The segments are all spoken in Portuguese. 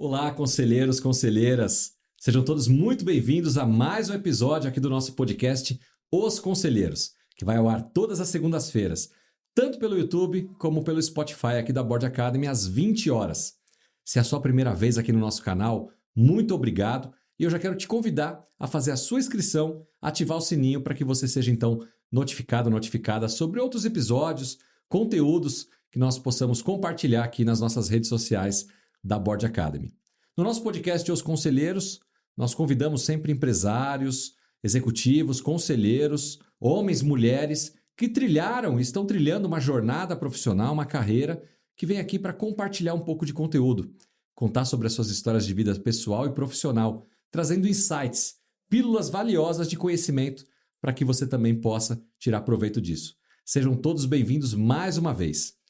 Olá, conselheiros, conselheiras. Sejam todos muito bem-vindos a mais um episódio aqui do nosso podcast Os Conselheiros, que vai ao ar todas as segundas-feiras, tanto pelo YouTube como pelo Spotify aqui da Board Academy às 20 horas. Se é a sua primeira vez aqui no nosso canal, muito obrigado e eu já quero te convidar a fazer a sua inscrição, ativar o sininho para que você seja então notificada sobre outros episódios, conteúdos que nós possamos compartilhar aqui nas nossas redes sociais da Board Academy. No nosso podcast Os Conselheiros, nós convidamos sempre empresários, executivos, conselheiros, homens, mulheres que trilharam e estão trilhando uma jornada profissional, uma carreira, que vem aqui para compartilhar um pouco de conteúdo, contar sobre as suas histórias de vida pessoal e profissional, trazendo insights, pílulas valiosas de conhecimento para que você também possa tirar proveito disso. Sejam todos bem-vindos mais uma vez.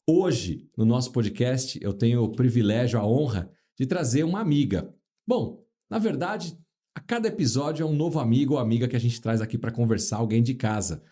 Hoje, no nosso podcast, eu tenho o privilégio, a honra de trazer uma amiga. Bom, na verdade, a cada episódio é um novo amigo ou amiga que a gente traz aqui para conversar, alguém de casa.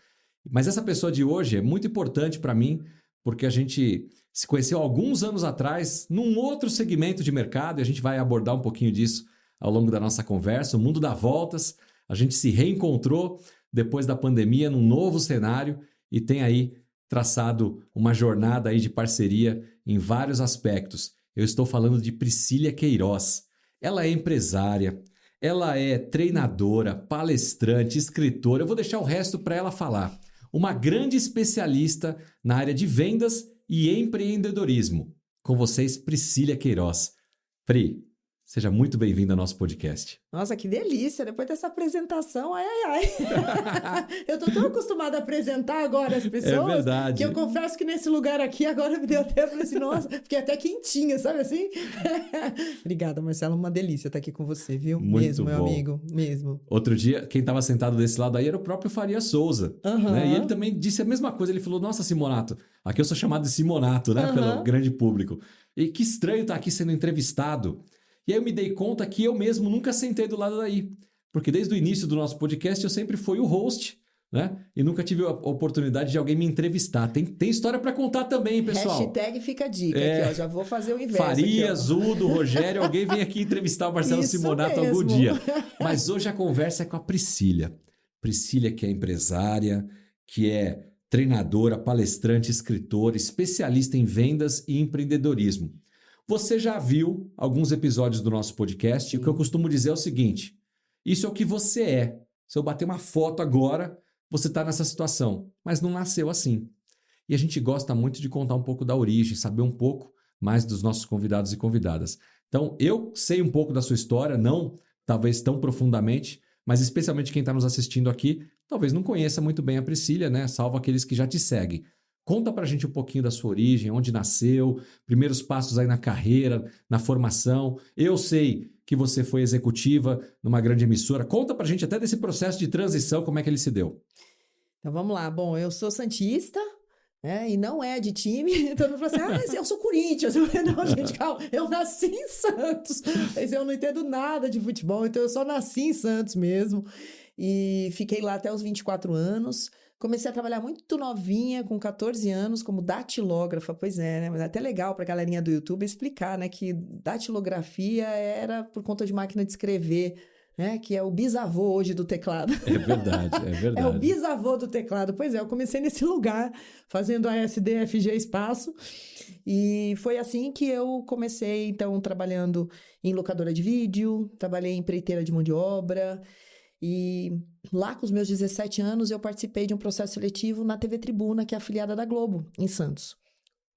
Mas essa pessoa de hoje é muito importante para mim, porque a gente se conheceu alguns anos atrás num outro segmento de mercado e a gente vai abordar um pouquinho disso ao longo da nossa conversa. O mundo dá voltas, a gente se reencontrou depois da pandemia num novo cenário e tem aí traçado uma jornada aí de parceria em vários aspectos. Eu estou falando de Priscília Queiroz. Ela é empresária, ela é treinadora, palestrante, escritora. Eu vou deixar o resto para ela falar. Uma grande especialista na área de vendas e empreendedorismo. Com vocês, Priscília Queiroz. Pri, seja muito bem-vinda ao nosso podcast. Nossa, que delícia! Depois dessa apresentação, ai. Eu tô tão acostumada a apresentar agora as pessoas. É verdade. Que eu confesso que nesse lugar aqui agora me deu até, falei assim, nossa, fiquei até quentinha, sabe assim? Obrigada, Marcelo, uma delícia estar aqui com você, viu? Muito mesmo, bom. Meu amigo, mesmo. Outro dia, quem estava sentado desse lado aí era o próprio Faria Souza. Né? E ele também disse a mesma coisa. Ele falou, nossa, Simonato, aqui eu sou chamado de Simonato, né? Pelo grande público. E que estranho estar aqui sendo entrevistado. E aí eu me dei conta que eu mesmo nunca sentei do lado daí. Porque desde o início do nosso podcast eu sempre fui o host, né? E nunca tive a oportunidade de alguém me entrevistar. Tem história para contar também, pessoal. Hashtag fica a dica aqui, ó. Já vou fazer o inverso. Faria, aqui, Zudo, Rogério, alguém vem aqui entrevistar o Marcelo Isso Simonato mesmo. algum dia. Mas hoje a conversa é com a Priscília. Priscília, que é empresária, que é treinadora, palestrante, escritora, especialista em vendas e empreendedorismo. Você já viu alguns episódios do nosso podcast. E o que eu costumo dizer é o seguinte: isso é o que você é. Se eu bater uma foto agora, você está nessa situação, mas não nasceu assim. E a gente gosta muito de contar um pouco da origem, saber um pouco mais dos nossos convidados e convidadas. Então, eu sei um pouco da sua história, não talvez tão profundamente, mas especialmente quem está nos assistindo aqui, talvez não conheça muito bem a Priscília, né? Salvo aqueles que já te seguem. Conta pra gente um pouquinho da sua origem, onde nasceu, primeiros passos aí na carreira, na formação. Eu sei que você foi executiva numa grande emissora. Conta pra gente até desse processo de transição, como é que ele se deu. Então vamos lá. Bom, eu sou santista, né? E não é de time. Todo mundo fala assim, eu sou Corinthians. Eu falei, não, gente, calma. Eu nasci em Santos. Mas eu não entendo nada de futebol, então eu só nasci em Santos mesmo. E fiquei lá até os 24 anos. Comecei a trabalhar muito novinha, com 14 anos, como datilógrafa. Pois é, né? Mas é até legal para a galerinha do YouTube explicar, né? Que datilografia era por conta de máquina de escrever, né? Que é o bisavô hoje do teclado. É verdade, é verdade. É o bisavô do teclado. Pois é, eu comecei nesse lugar, fazendo a SDFG Espaço. E foi assim que eu comecei, então, trabalhando em locadora de vídeo, trabalhei em empreiteira de mão de obra. E lá com os meus 17 anos eu participei de um processo seletivo na TV Tribuna, que é afiliada da Globo, em Santos,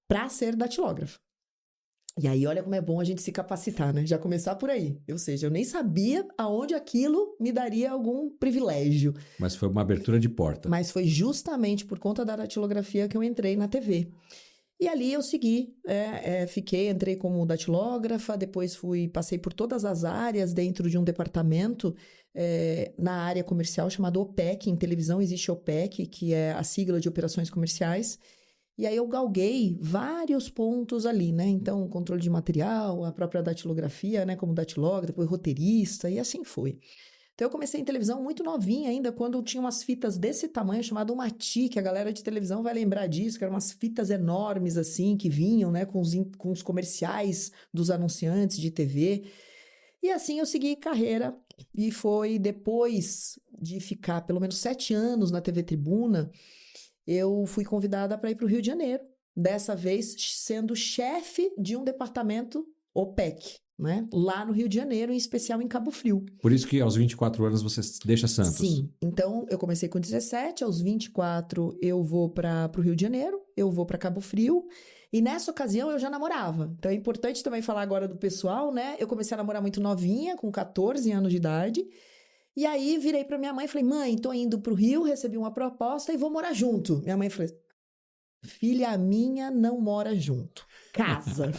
para ser datilógrafa. E aí olha como é bom a gente se capacitar, né? Já começar por aí. Ou seja, eu nem sabia aonde aquilo me daria algum privilégio. Mas foi uma abertura de porta. Mas foi justamente por conta da datilografia que eu entrei na TV. E ali eu segui, entrei como datilógrafa, depois passei por todas as áreas dentro de um departamento na área comercial chamado OPEC. Em televisão existe OPEC, que é a sigla de operações comerciais. E aí eu galguei vários pontos ali, né? Então, controle de material, a própria datilografia, né? Como datilógrafo, depois roteirista, e assim foi. Então eu comecei em televisão muito novinha ainda, quando tinha umas fitas desse tamanho, chamado Mati, que a galera de televisão vai lembrar disso, que eram umas fitas enormes assim, que vinham, né, com os comerciais dos anunciantes de TV. E assim eu segui carreira, e foi depois de ficar pelo menos 7 anos na TV Tribuna, eu fui convidada para ir para o Rio de Janeiro. Dessa vez sendo chefe de um departamento OPEC, né? Lá no Rio de Janeiro, em especial em Cabo Frio. Por isso que aos 24 anos você deixa Santos. Sim, então eu comecei com 17, aos 24 eu vou para o Rio de Janeiro, eu vou para Cabo Frio, e nessa ocasião eu já namorava. Então é importante também falar agora do pessoal, né? Eu comecei a namorar muito novinha, com 14 anos de idade, e aí virei para minha mãe e falei, mãe, tô indo pro Rio, recebi uma proposta e vou morar junto. Minha mãe falou, filha minha não mora junto, casa.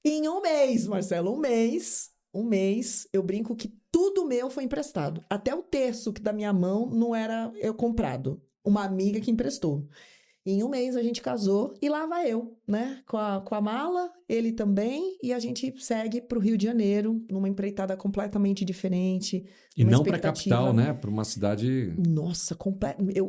Em um mês, Marcelo, um mês, eu brinco que tudo meu foi emprestado. Até o terço que da minha mão não era eu comprado. Uma amiga que emprestou. Em um mês a gente casou e lá vai eu, né? Com a mala, ele também, e a gente segue pro Rio de Janeiro, numa empreitada completamente diferente. E não pra capital, né? Pra uma cidade... Nossa,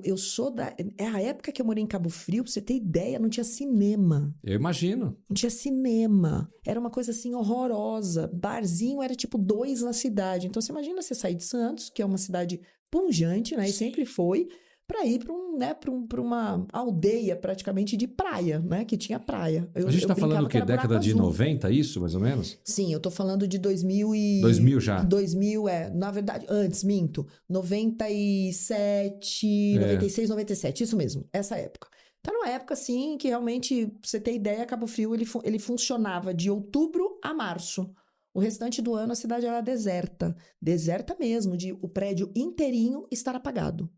eu sou da... É a época que eu morei em Cabo Frio, pra você ter ideia, não tinha cinema. Eu imagino. Não tinha cinema. Era uma coisa assim horrorosa. Barzinho era tipo 2 na cidade. Então você imagina você sair de Santos, que é uma cidade pujante, né? E sempre foi, para ir para uma aldeia praticamente de praia, né? Que tinha praia. A gente tá falando o quê? Década de 90, isso, mais ou menos? Sim, eu tô falando de 2000 e... 2000 já. 2000, na verdade, antes, minto. 97, 96, 97, isso mesmo, essa época. Então, era uma época, assim, que realmente, pra você ter ideia, Cabo Frio, ele funcionava de outubro a março. O restante do ano, a cidade era deserta. Deserta mesmo, de o prédio inteirinho estar apagado.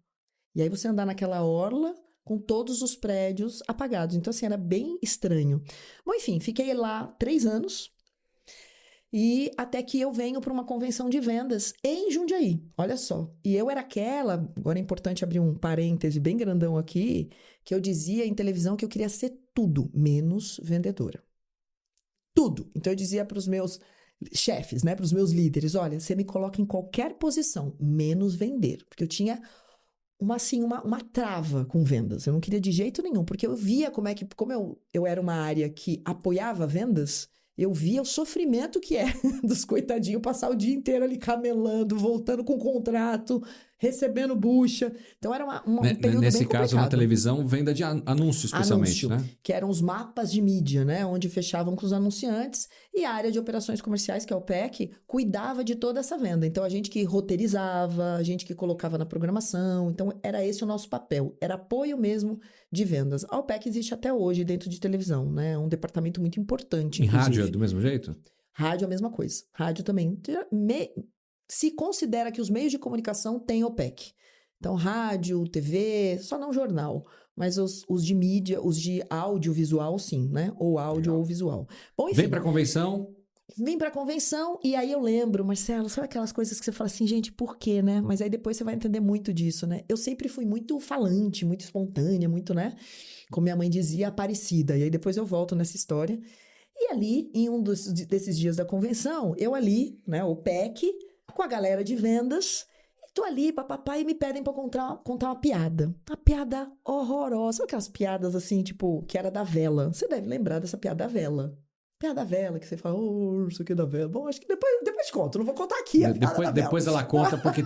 E aí você andar naquela orla com todos os prédios apagados. Então, assim, era bem estranho. Bom, enfim, fiquei lá 3 anos. E até que eu venho para uma convenção de vendas em Jundiaí, olha só. E eu era aquela, agora é importante abrir um parêntese bem grandão aqui, que eu dizia em televisão que eu queria ser tudo, menos vendedora. Tudo. Então eu dizia para os meus chefes, né, para os meus líderes, olha, você me coloca em qualquer posição, menos vender. Porque eu tinha uma trava com vendas. Eu não queria de jeito nenhum, porque eu via como eu era uma área que apoiava vendas, eu via o sofrimento que é dos coitadinhos passar o dia inteiro ali camelando, voltando com contrato, recebendo bucha. Então era um período nesse bem caso, complicado. na televisão, venda de anúncio, especialmente, né? Que eram os mapas de mídia, né? Onde fechavam com os anunciantes, e a área de operações comerciais, que é o PEC, cuidava de toda essa venda. Então, a gente que roteirizava, a gente que colocava na programação. Então, era esse o nosso papel. Era apoio mesmo de vendas. A OPEC existe até hoje dentro de televisão, né? É um departamento muito importante, Em inclusive. rádio é do mesmo jeito? Rádio é a mesma coisa. Rádio também. Se considera que os meios de comunicação têm OPEC. Então, rádio, TV, só não jornal. Mas os de mídia, os de audiovisual, sim, né? Ou áudio ou visual. Bom, enfim. Vem pra convenção. Vim pra convenção e aí eu lembro, Marcelo, sabe aquelas coisas que você fala assim, gente, por quê, né? Mas aí depois você vai entender muito disso, né? Eu sempre fui muito falante, muito espontânea, muito, né? Como minha mãe dizia, aparecida. E aí depois eu volto nessa história. E ali, em um desses dias da convenção, eu ali, né, o PEC, com a galera de vendas, e tô ali, papapá, e me pedem pra contar uma piada. Uma piada horrorosa. Sabe aquelas piadas assim, tipo, que era da vela? Você deve lembrar dessa piada da vela. Piada da vela, que você fala, isso aqui é da vela. Bom, acho que depois conto, não vou contar aqui a piada da vela. Depois ela conta porque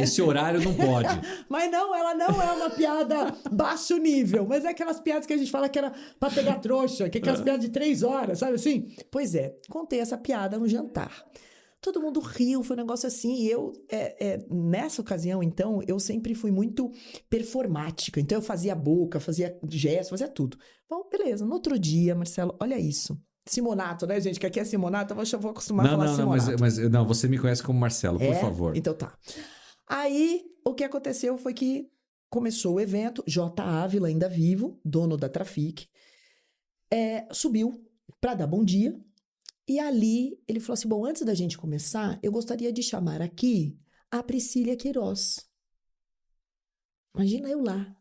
esse horário não pode. Mas não, ela não é uma piada baixo nível, mas é aquelas piadas que a gente fala que era pra pegar trouxa, que é aquelas piadas de 3 horas, sabe assim? Pois é, contei essa piada no jantar. Todo mundo riu, foi um negócio assim, e eu, nessa ocasião, então, eu sempre fui muito performática, então eu fazia boca, fazia gesto, fazia tudo. Bom, beleza, no outro dia, Marcelo, olha isso, Simonato, né, gente, que aqui é Simonato, eu vou acostumar a falar Simonato. Mas você me conhece como Marcelo, por favor. Então tá. Aí, o que aconteceu foi que começou o evento, J. Ávila, ainda vivo, dono da Trafic, subiu para dar bom dia. E ali, ele falou assim, bom, antes da gente começar, eu gostaria de chamar aqui a Priscília Queiroz. Imagina eu lá,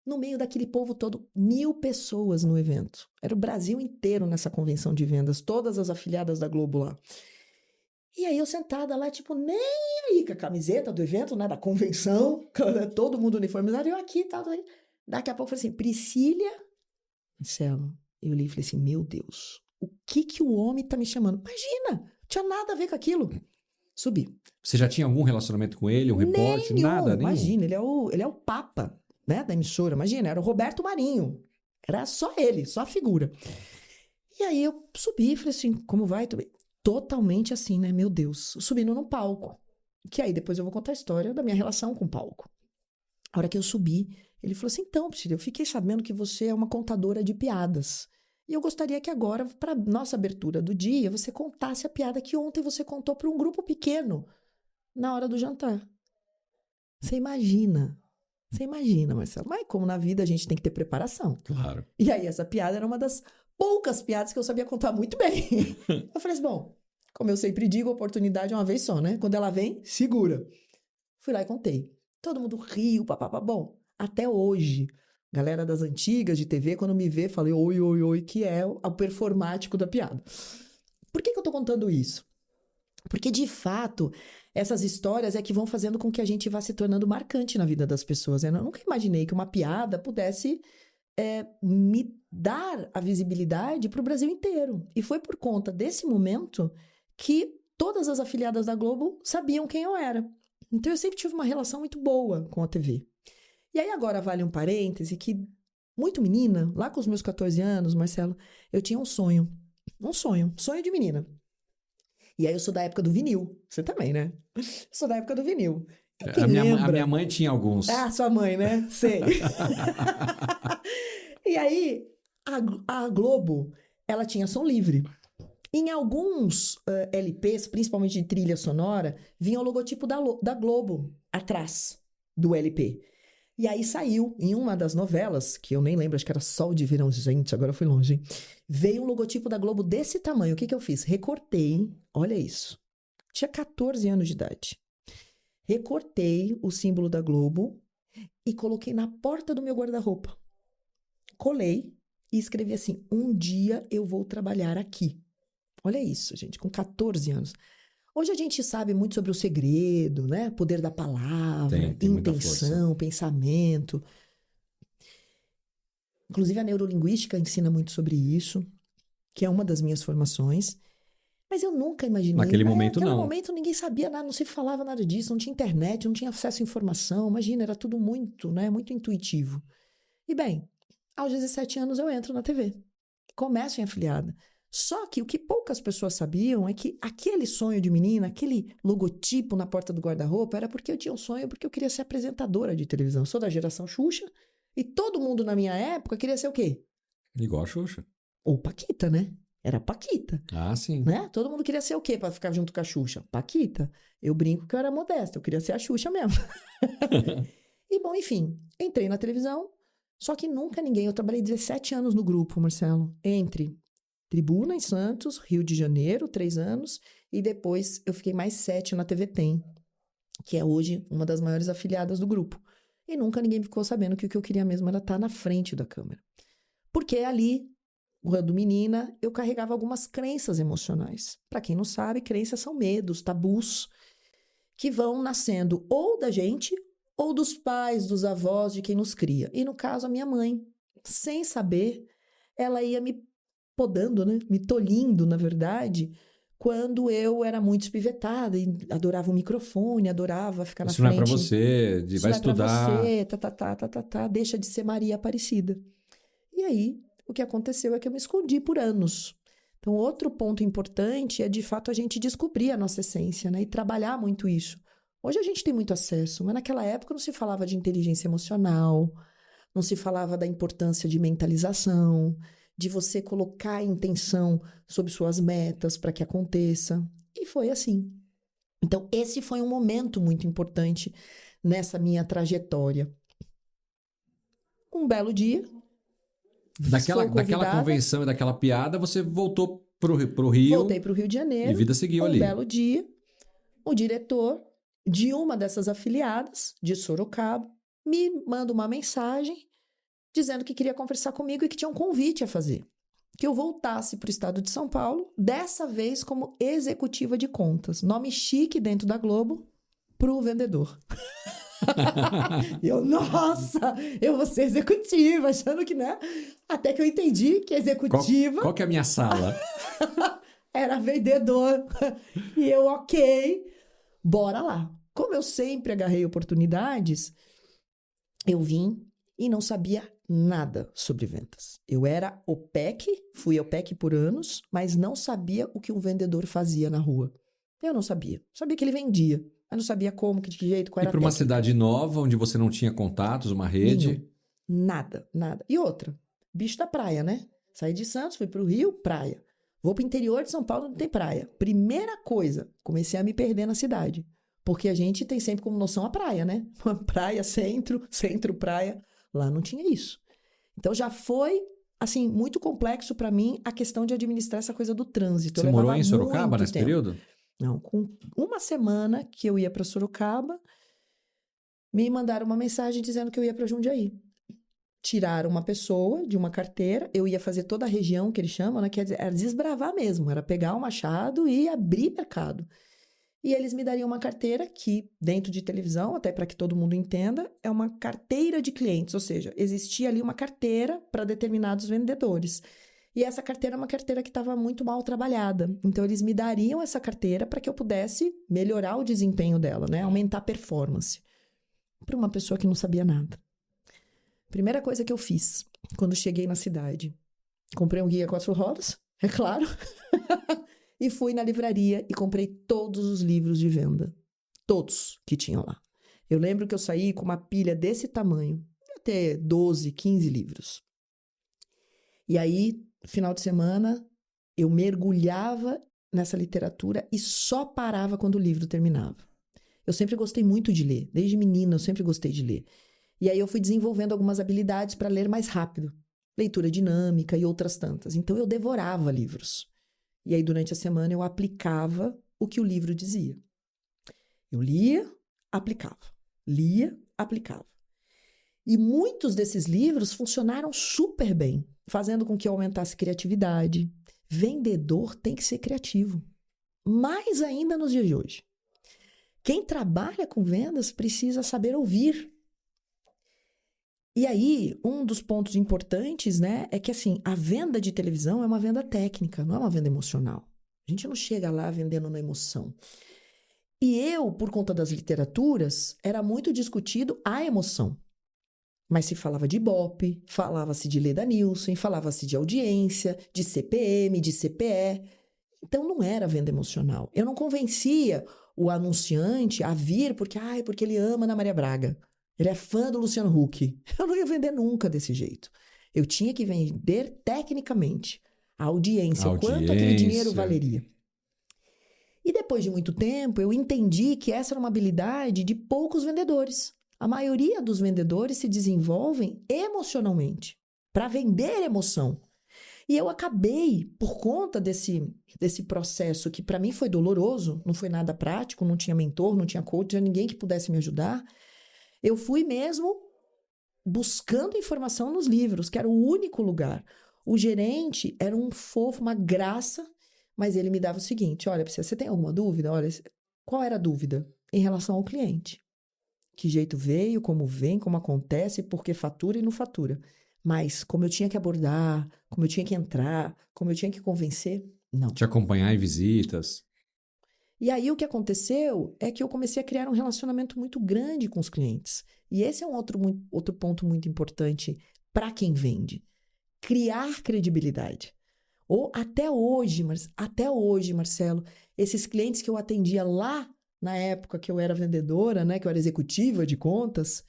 no meio daquele povo todo, 1.000 pessoas no evento. Era o Brasil inteiro nessa convenção de vendas, todas as afiliadas da Globo lá. E aí eu sentada lá, tipo, nem aí, com a camiseta do evento, né, da convenção, todo mundo uniformizado, eu aqui, tal, tal. Daqui a pouco eu falei assim, Priscília, Marcelo, eu li e falei assim, meu Deus, o que o homem tá me chamando? Imagina, não tinha nada a ver com aquilo. Subi. Você já tinha algum relacionamento com ele, um reporte? Nada, nenhum. Imagina, ele é o papa, né, da emissora, imagina, era o Roberto Marinho. Era só ele, só a figura. E aí eu subi e falei assim, como vai? Totalmente assim, né, meu Deus, subindo no palco. Que aí depois eu vou contar a história da minha relação com o palco. A hora que eu subi, ele falou assim, então, Priscila, eu fiquei sabendo que você é uma contadora de piadas. E eu gostaria que agora, para nossa abertura do dia, você contasse a piada que ontem você contou para um grupo pequeno na hora do jantar. Você imagina, Marcelo. Mas como na vida a gente tem que ter preparação. Claro. E aí essa piada era uma das poucas piadas que eu sabia contar muito bem. Eu falei assim, bom, como eu sempre digo, oportunidade é uma vez só, né? Quando ela vem, segura. Fui lá e contei. Todo mundo riu, papapá. Bom, até hoje, galera das antigas de TV, quando me vê, fala oi, oi, oi, que é o performático da piada. Por que eu tô contando isso? Porque, de fato, essas histórias é que vão fazendo com que a gente vá se tornando marcante na vida das pessoas. Eu nunca imaginei que uma piada pudesse me dar a visibilidade para o Brasil inteiro. E foi por conta desse momento que todas as afiliadas da Globo sabiam quem eu era. Então, eu sempre tive uma relação muito boa com a TV. E aí, agora vale um parêntese que, muito menina, lá com os meus 14 anos, Marcelo, eu tinha um sonho de menina. E aí eu sou da época do vinil. Você também, né? Eu sou da época do vinil. A minha mãe tinha alguns. Ah, sua mãe, né? Sei. E aí, a Globo, ela tinha som livre. Em alguns LPs, principalmente de trilha sonora, vinha o logotipo da Globo atrás do LP. E aí saiu, em uma das novelas, que eu nem lembro, acho que era Sol de Verão, gente, agora eu fui longe, hein? Veio um logotipo da Globo desse tamanho. O que eu fiz? Recortei, olha isso. Tinha 14 anos de idade. Recortei o símbolo da Globo e coloquei na porta do meu guarda-roupa. Colei e escrevi assim, um dia eu vou trabalhar aqui. Olha isso, gente, com 14 anos. Hoje a gente sabe muito sobre o segredo, né? Poder da palavra, tem intenção, pensamento. Inclusive a neurolinguística ensina muito sobre isso, que é uma das minhas formações. Mas eu nunca imaginei. Naquele momento, não. Naquele momento ninguém sabia nada, não se falava nada disso, não tinha internet, não tinha acesso à informação. Imagina, era tudo muito, né? Muito intuitivo. E bem, aos 17 anos eu entro na TV. Começo em afiliada. Só que o que poucas pessoas sabiam é que aquele sonho de menina, aquele logotipo na porta do guarda-roupa, era porque eu tinha um sonho, porque eu queria ser apresentadora de televisão. Eu sou da geração Xuxa e todo mundo na minha época queria ser o quê? Igual a Xuxa. Ou Paquita, né? Era Paquita. Ah, sim. Né? Todo mundo queria ser o quê para ficar junto com a Xuxa? Paquita. Eu brinco que eu era modesta, eu queria ser a Xuxa mesmo. E bom, enfim, entrei na televisão, só que nunca ninguém... Eu trabalhei 17 anos no grupo, Marcelo, entre... Tribuna em Santos, Rio de Janeiro, 3 anos. E depois eu fiquei mais 7 na TV Tem, que é hoje uma das maiores afiliadas do grupo. E nunca ninguém ficou sabendo que o que eu queria mesmo era estar na frente da câmera. Porque ali, quando menina, eu carregava algumas crenças emocionais. Para quem não sabe, crenças são medos, tabus, que vão nascendo ou da gente, ou dos pais, dos avós, de quem nos cria. E no caso, a minha mãe, sem saber, ela ia me podando, né? Me tolhindo, na verdade, quando eu era muito espivetada e adorava o microfone, adorava ficar na frente. Isso não é pra você, vai estudar. Isso não é pra você, deixa de ser Maria Aparecida. E aí, o que aconteceu é que eu me escondi por anos. Então, outro ponto importante é, de fato, a gente descobrir a nossa essência, né? E trabalhar muito isso. Hoje a gente tem muito acesso, mas naquela época não se falava de inteligência emocional, não se falava da importância de mentalização, de você colocar a intenção sobre suas metas para que aconteça. E foi assim. Então, esse foi um momento muito importante nessa minha trajetória. Um belo dia, daquela convenção e daquela piada, você voltou pro Rio. Voltei para o Rio de Janeiro. E vida seguiu ali. Um belo dia, o diretor de uma dessas afiliadas, de Sorocaba, me manda uma mensagem dizendo que queria conversar comigo e que tinha um convite a fazer. que eu voltasse para o estado de São Paulo, dessa vez como executiva de contas. Nome chique dentro da Globo, para o vendedor. Nossa, eu vou ser executiva, achando que, né? Até que eu entendi que executiva... Qual que é a minha sala? Era vendedor. E eu, ok, bora lá. Como eu sempre agarrei oportunidades, eu vim e não sabia nada sobre vendas. Eu era OPEC, fui OPEC por anos, mas não sabia o que um vendedor fazia na rua. Eu não sabia. Sabia que ele vendia, mas não sabia como, que de jeito, qual era a E para uma técnica. cidade nova, onde você não tinha contatos, uma rede? Nada. E outra, bicho da praia, né? Saí de Santos, fui para o Rio, praia. Vou para o interior de São Paulo, não tem praia. Primeira coisa, comecei a me perder na cidade. Porque a gente tem sempre como noção a praia, né? Praia, centro, praia. Lá não tinha isso. Então já foi, assim, muito complexo para mim a questão de administrar essa coisa do trânsito. Você morou em Sorocaba nesse período? Não, com uma semana que eu ia para Sorocaba, me mandaram uma mensagem dizendo que eu ia para Jundiaí. Tiraram uma pessoa de uma carteira, eu ia fazer toda a região que eles chamam, né? Quer dizer, era desbravar mesmo, era pegar o machado e abrir mercado. E eles me dariam uma carteira que, dentro de televisão, até para que todo mundo entenda, é uma carteira de clientes, ou seja, existia ali uma carteira para determinados vendedores. E essa carteira é uma carteira que estava muito mal trabalhada. Então, eles me dariam essa carteira para que eu pudesse melhorar o desempenho dela, né? Aumentar a performance. Para uma pessoa que não sabia nada. Primeira coisa que eu fiz quando cheguei na cidade, comprei um guia 4 rodas, é claro, e fui na livraria e comprei todos os livros de venda. Todos que tinham lá. Eu lembro que eu saí com uma pilha desse tamanho, até 12, 15 livros. E aí, final de semana, eu mergulhava nessa literatura e só parava quando o livro terminava. Eu sempre gostei muito de ler, desde menina eu sempre gostei de ler. E aí eu fui desenvolvendo algumas habilidades para ler mais rápido. Leitura dinâmica e outras tantas. Então eu devorava livros. E aí durante a semana eu aplicava o que o livro dizia. Eu lia, aplicava. Lia, aplicava. E muitos desses livros funcionaram super bem, fazendo com que eu aumentasse criatividade. Vendedor tem que ser criativo. Mais ainda nos dias de hoje. Quem trabalha com vendas precisa saber ouvir. E aí, um dos pontos importantes, né, é que assim, a venda de televisão é uma venda técnica, não é uma venda emocional. A gente não chega lá vendendo na emoção. E eu, por conta das literaturas, era muito discutido a emoção. Mas se falava de Ibope, falava-se de Leda Nielsen, falava-se de audiência, de CPM, de CPE. Então não era venda emocional. Eu não convencia o anunciante a vir porque ele ama Ana Maria Braga. Ele é fã do Luciano Huck. Eu não ia vender nunca desse jeito. Eu tinha que vender tecnicamente a audiência, o quanto aquele dinheiro valeria. E depois de muito tempo, eu entendi que essa era uma habilidade de poucos vendedores. A maioria dos vendedores se desenvolvem emocionalmente, para vender emoção. E eu acabei, por conta desse processo que para mim foi doloroso, não foi nada prático, não tinha mentor, não tinha coach, não tinha ninguém que pudesse me ajudar. Eu fui mesmo buscando informação nos livros, que era o único lugar. O gerente era um fofo, uma graça, mas ele me dava o seguinte, olha, você tem alguma dúvida? Olha, qual era a dúvida? Em relação ao cliente. Que jeito veio, como vem, como acontece, por que fatura e não fatura. Mas como eu tinha que abordar, como eu tinha que entrar, como eu tinha que convencer, não. Te acompanhar em visitas. E aí o que aconteceu é que eu comecei a criar um relacionamento muito grande com os clientes. E esse é um outro ponto muito importante para quem vende. Criar credibilidade. Ou até hoje, Marcelo, esses clientes que eu atendia lá na época que eu era vendedora, né, que eu era executiva de contas,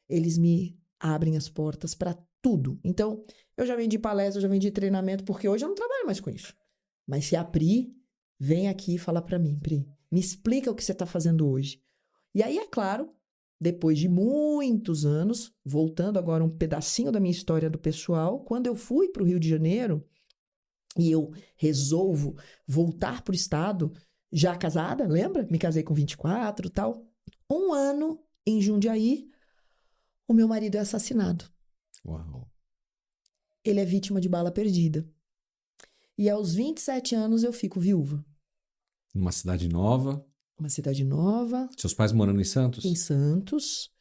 eles me abrem as portas para tudo. Então, eu já vendi palestra, eu já vendi treinamento, porque hoje eu não trabalho mais com isso. Mas se a Pri vem aqui e fala para mim, Pri, me explica o que você está fazendo hoje. E aí, é claro, depois de muitos anos, voltando agora um pedacinho da minha história do pessoal, quando eu fui para o Rio de Janeiro e eu resolvo voltar para o estado, já casada, lembra? Me casei com 24 e tal. 1 ano em Jundiaí, o meu marido é assassinado. Uau. Ele é vítima de bala perdida. E aos 27 anos eu fico viúva. Numa cidade nova. Uma cidade nova. Seus pais morando em Santos? Em Santos.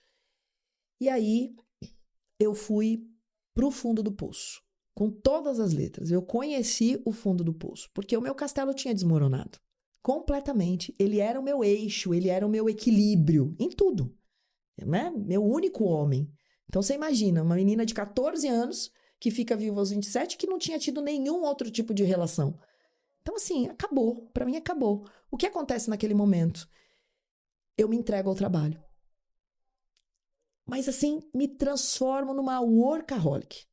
E aí eu fui pro fundo do poço. Com todas as letras. Eu conheci o fundo do poço. Porque o meu castelo tinha desmoronado. Completamente. Ele era o meu eixo, ele era o meu equilíbrio. Em tudo. Né? Meu único homem. Então você imagina, uma menina de 14 anos que fica viúva aos 27 que não tinha tido nenhum outro tipo de relação. Então assim, acabou. Pra mim acabou. O que acontece naquele momento? Eu me entrego ao trabalho. Mas assim, me transformo numa workaholic.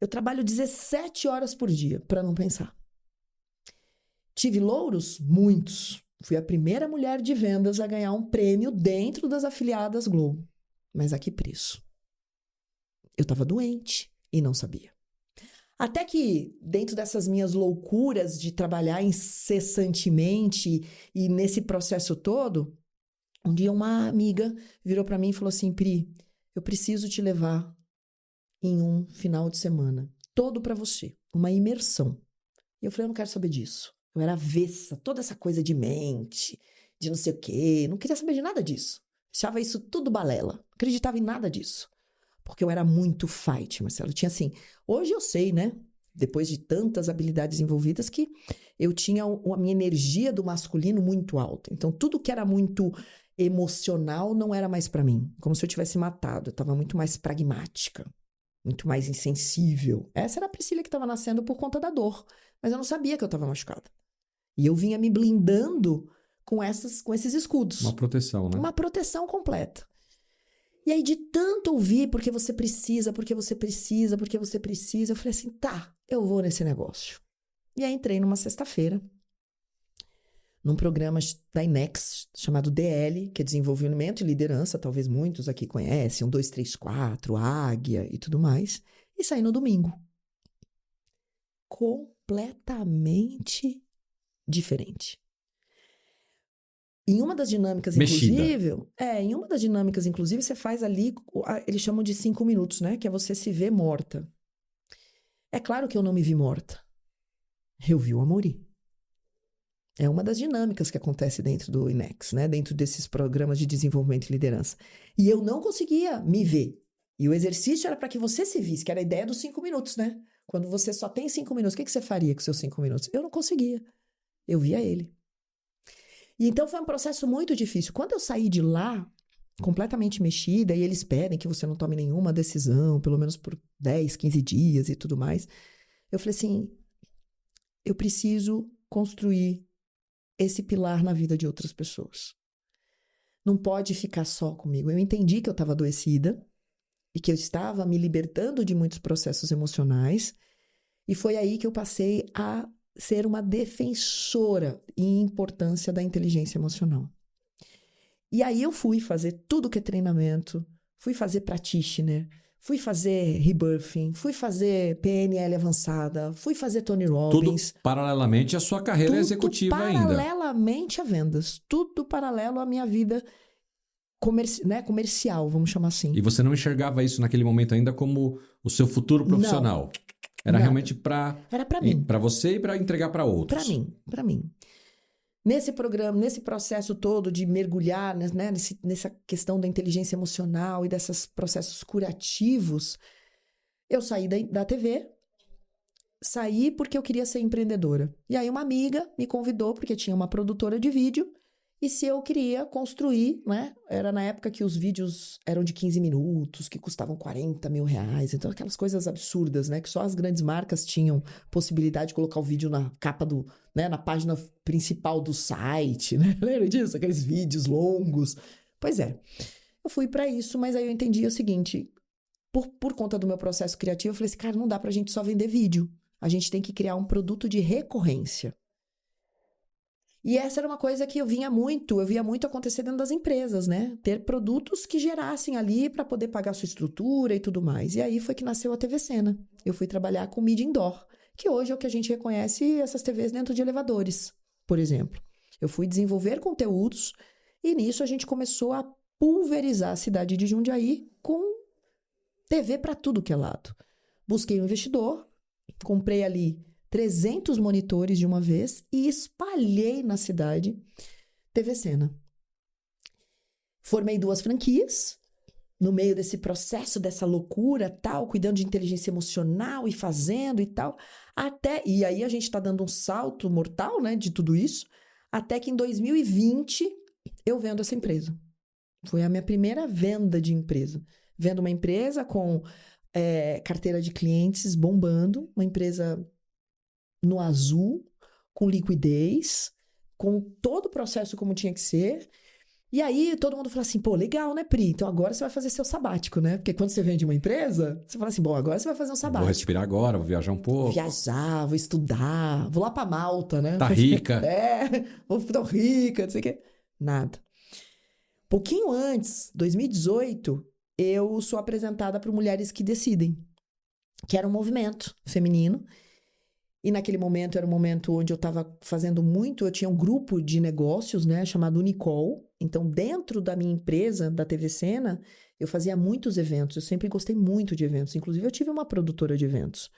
Eu trabalho 17 horas por dia, para não pensar. Tive louros? Muitos. Fui a primeira mulher de vendas a ganhar um prêmio dentro das afiliadas Globo. Mas a que preço? Eu estava doente e não sabia. Até que, dentro dessas minhas loucuras de trabalhar incessantemente e nesse processo todo, um dia uma amiga virou para mim e falou assim: Pri, eu preciso te levar em um final de semana, todo para você, uma imersão. E eu falei: eu não quero saber disso. Eu era avessa, toda essa coisa de mente, de não sei o quê, não queria saber de nada disso. Achava isso tudo balela, não acreditava em nada disso. Porque eu era muito fight, Marcelo. Eu tinha assim, hoje eu sei, né? Depois de tantas habilidades envolvidas, que eu tinha a minha energia do masculino muito alta. Então, tudo que era muito emocional não era mais pra mim. Como se eu tivesse matado. Eu tava muito mais pragmática. Muito mais insensível. Essa era a Priscila que estava nascendo por conta da dor. Mas eu não sabia que eu estava machucada. E eu vinha me blindando com esses escudos. Uma proteção, né? Uma proteção completa. E aí, de tanto ouvir, porque você precisa, porque você precisa, porque você precisa, eu falei assim, tá, eu vou nesse negócio. E aí entrei numa sexta-feira, num programa da INEX, chamado DL, que é Desenvolvimento e Liderança, talvez muitos aqui conhecem, 1, 2, 3, 4, Águia e tudo mais, e saí no domingo. Completamente diferente. Em uma das dinâmicas, inclusive, você faz ali, eles chamam de 5 minutos, né? Que é você se ver morta. É claro que eu não me vi morta. Eu vi o Amorim. É uma das dinâmicas que acontece dentro do INEX, né? Dentro desses programas de desenvolvimento e liderança. E eu não conseguia me ver. E o exercício era para que você se visse, que era a ideia dos 5 minutos, né? Quando você só tem 5 minutos, o que você faria com seus 5 minutos? Eu não conseguia. Eu via ele. E então foi um processo muito difícil. Quando eu saí de lá, completamente mexida, e eles pedem que você não tome nenhuma decisão, pelo menos por 10, 15 dias e tudo mais, eu falei assim, eu preciso construir esse pilar na vida de outras pessoas. Não pode ficar só comigo. Eu entendi que eu estava adoecida e que eu estava me libertando de muitos processos emocionais, e foi aí que eu passei a ser uma defensora e importância da inteligência emocional. E aí eu fui fazer tudo que é treinamento, fui fazer practitioner, fui fazer rebirthing, fui fazer PNL avançada, fui fazer Tony Robbins. Tudo paralelamente à sua carreira executiva ainda. Paralelamente a vendas. Tudo paralelo à minha vida comercial, vamos chamar assim. E você não enxergava isso naquele momento ainda como o seu futuro profissional? Não. Era realmente Era para mim. Para você e para entregar para outros. Para mim. Nesse programa, nesse processo todo de mergulhar, né, nessa questão da inteligência emocional e desses processos curativos, eu saí da TV, saí porque eu queria ser empreendedora. E aí uma amiga me convidou, porque tinha uma produtora de vídeo, e se eu queria construir, né? Era na época que os vídeos eram de 15 minutos, que custavam 40 mil reais. Então, aquelas coisas absurdas, né? Que só as grandes marcas tinham possibilidade de colocar o vídeo na capa né? Na página principal do site, né? Lembra disso? Aqueles vídeos longos. Pois é. Eu fui para isso, mas aí eu entendi o seguinte. Por conta do meu processo criativo, eu falei assim, cara, não dá pra gente só vender vídeo. A gente tem que criar um produto de recorrência. E essa era uma coisa que eu via muito acontecer dentro das empresas, né? Ter produtos que gerassem ali para poder pagar sua estrutura e tudo mais. E aí foi que nasceu a TV Cena. Eu fui trabalhar com Media Indoor, que hoje é o que a gente reconhece essas TVs dentro de elevadores, por exemplo. Eu fui desenvolver conteúdos e nisso a gente começou a pulverizar a cidade de Jundiaí com TV para tudo que é lado. Busquei um investidor, comprei ali 300 monitores de uma vez e espalhei na cidade TV Sena. Formei 2 franquias, no meio desse processo, dessa loucura, tal, cuidando de inteligência emocional e fazendo e tal, e aí a gente está dando um salto mortal, né, de tudo isso, até que em 2020 eu vendo essa empresa. Foi a minha primeira venda de empresa. Vendo uma empresa com carteira de clientes bombando, uma empresa no azul, com liquidez, com todo o processo como tinha que ser. E aí todo mundo fala assim, pô, legal, né, Pri? Então agora você vai fazer seu sabático, né? Porque quando você vende uma empresa, você fala assim, bom, agora você vai fazer um sabático. Vou respirar agora, vou viajar um pouco. Viajar, vou estudar, vou lá pra Malta, né? Tá rica. Vou ficar rica, não sei o quê. Nada. Pouquinho antes, 2018, eu sou apresentada para Mulheres que Decidem, que era um movimento feminino. E naquele momento era um momento onde eu estava fazendo muito, eu tinha um grupo de negócios, né, chamado Unicol. Então, dentro da minha empresa, da TV Sena, eu fazia muitos eventos. Eu sempre gostei muito de eventos. Inclusive, eu tive uma produtora de eventos.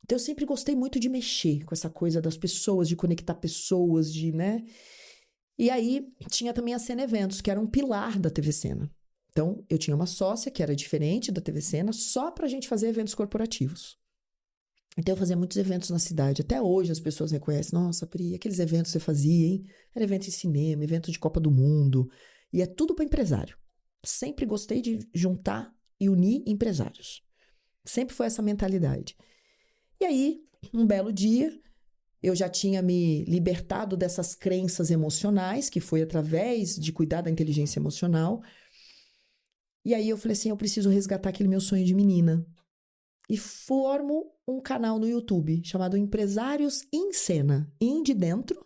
Então, eu sempre gostei muito de mexer com essa coisa das pessoas, de conectar pessoas, né? E aí, tinha também a Sena Eventos, que era um pilar da TV Sena. Então, eu tinha uma sócia que era diferente da TV Sena, só para a gente fazer eventos corporativos. Então, eu fazia muitos eventos na cidade. Até hoje as pessoas reconhecem. Nossa, Pri, aqueles eventos que você fazia, hein? Era evento em cinema, evento de Copa do Mundo. E é tudo para empresário. Sempre gostei de juntar e unir empresários. Sempre foi essa mentalidade. E aí, um belo dia, eu já tinha me libertado dessas crenças emocionais, que foi através de cuidar da inteligência emocional. E aí eu falei assim, eu preciso resgatar aquele meu sonho de menina. E formo um canal no YouTube chamado Empresários em Cena. In de dentro,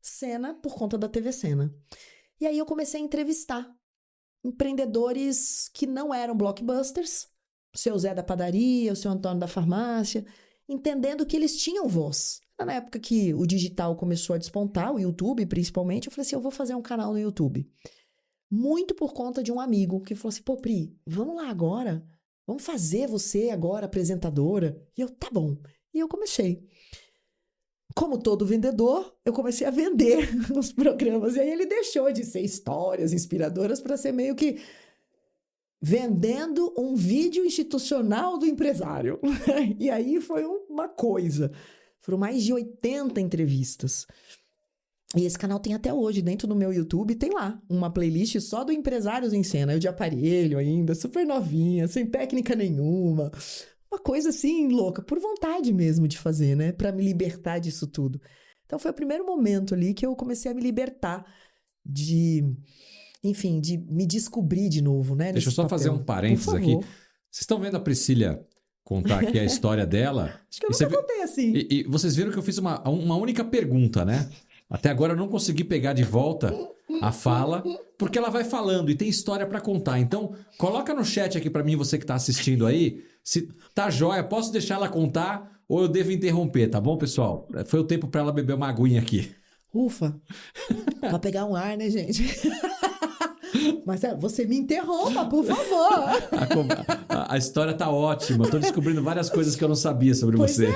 Cena por conta da TV Sena. E aí eu comecei a entrevistar empreendedores que não eram blockbusters, o seu Zé da padaria, o seu Antônio da farmácia, entendendo que eles tinham voz. Na época que o digital começou a despontar, o YouTube principalmente, eu falei assim, eu vou fazer um canal no YouTube. Muito por conta de um amigo que falou assim, pô, Pri, vamos lá agora. Vamos fazer você agora apresentadora? E eu, tá bom. E eu comecei. Como todo vendedor, eu comecei a vender os programas. E aí ele deixou de ser histórias inspiradoras para ser meio que vendendo um vídeo institucional do empresário. E aí foi uma coisa. Foram mais de 80 entrevistas. E esse canal tem até hoje, dentro do meu YouTube, tem lá uma playlist só do Empresários em Cena. Eu de aparelho ainda, super novinha, sem técnica nenhuma. Uma coisa assim, louca, por vontade mesmo de fazer, né? Pra me libertar disso tudo. Então foi o primeiro momento ali que eu comecei a me libertar de me descobrir de novo, né? Deixa eu só fazer um parênteses aqui. Vocês estão vendo a Priscília contar aqui a história dela? Acho que eu nunca contei assim. E vocês viram que eu fiz uma única pergunta, né? Até agora eu não consegui pegar de volta a fala, porque ela vai falando e tem história para contar. Então, coloca no chat aqui para mim, você que tá assistindo aí, se tá jóia, posso deixar ela contar ou eu devo interromper, tá bom, pessoal? Foi o tempo para ela beber uma aguinha aqui. Ufa! Pra pegar um ar, né, gente? Mas você me interrompa, por favor. A história tá ótima. Eu tô descobrindo várias coisas que eu não sabia sobre você.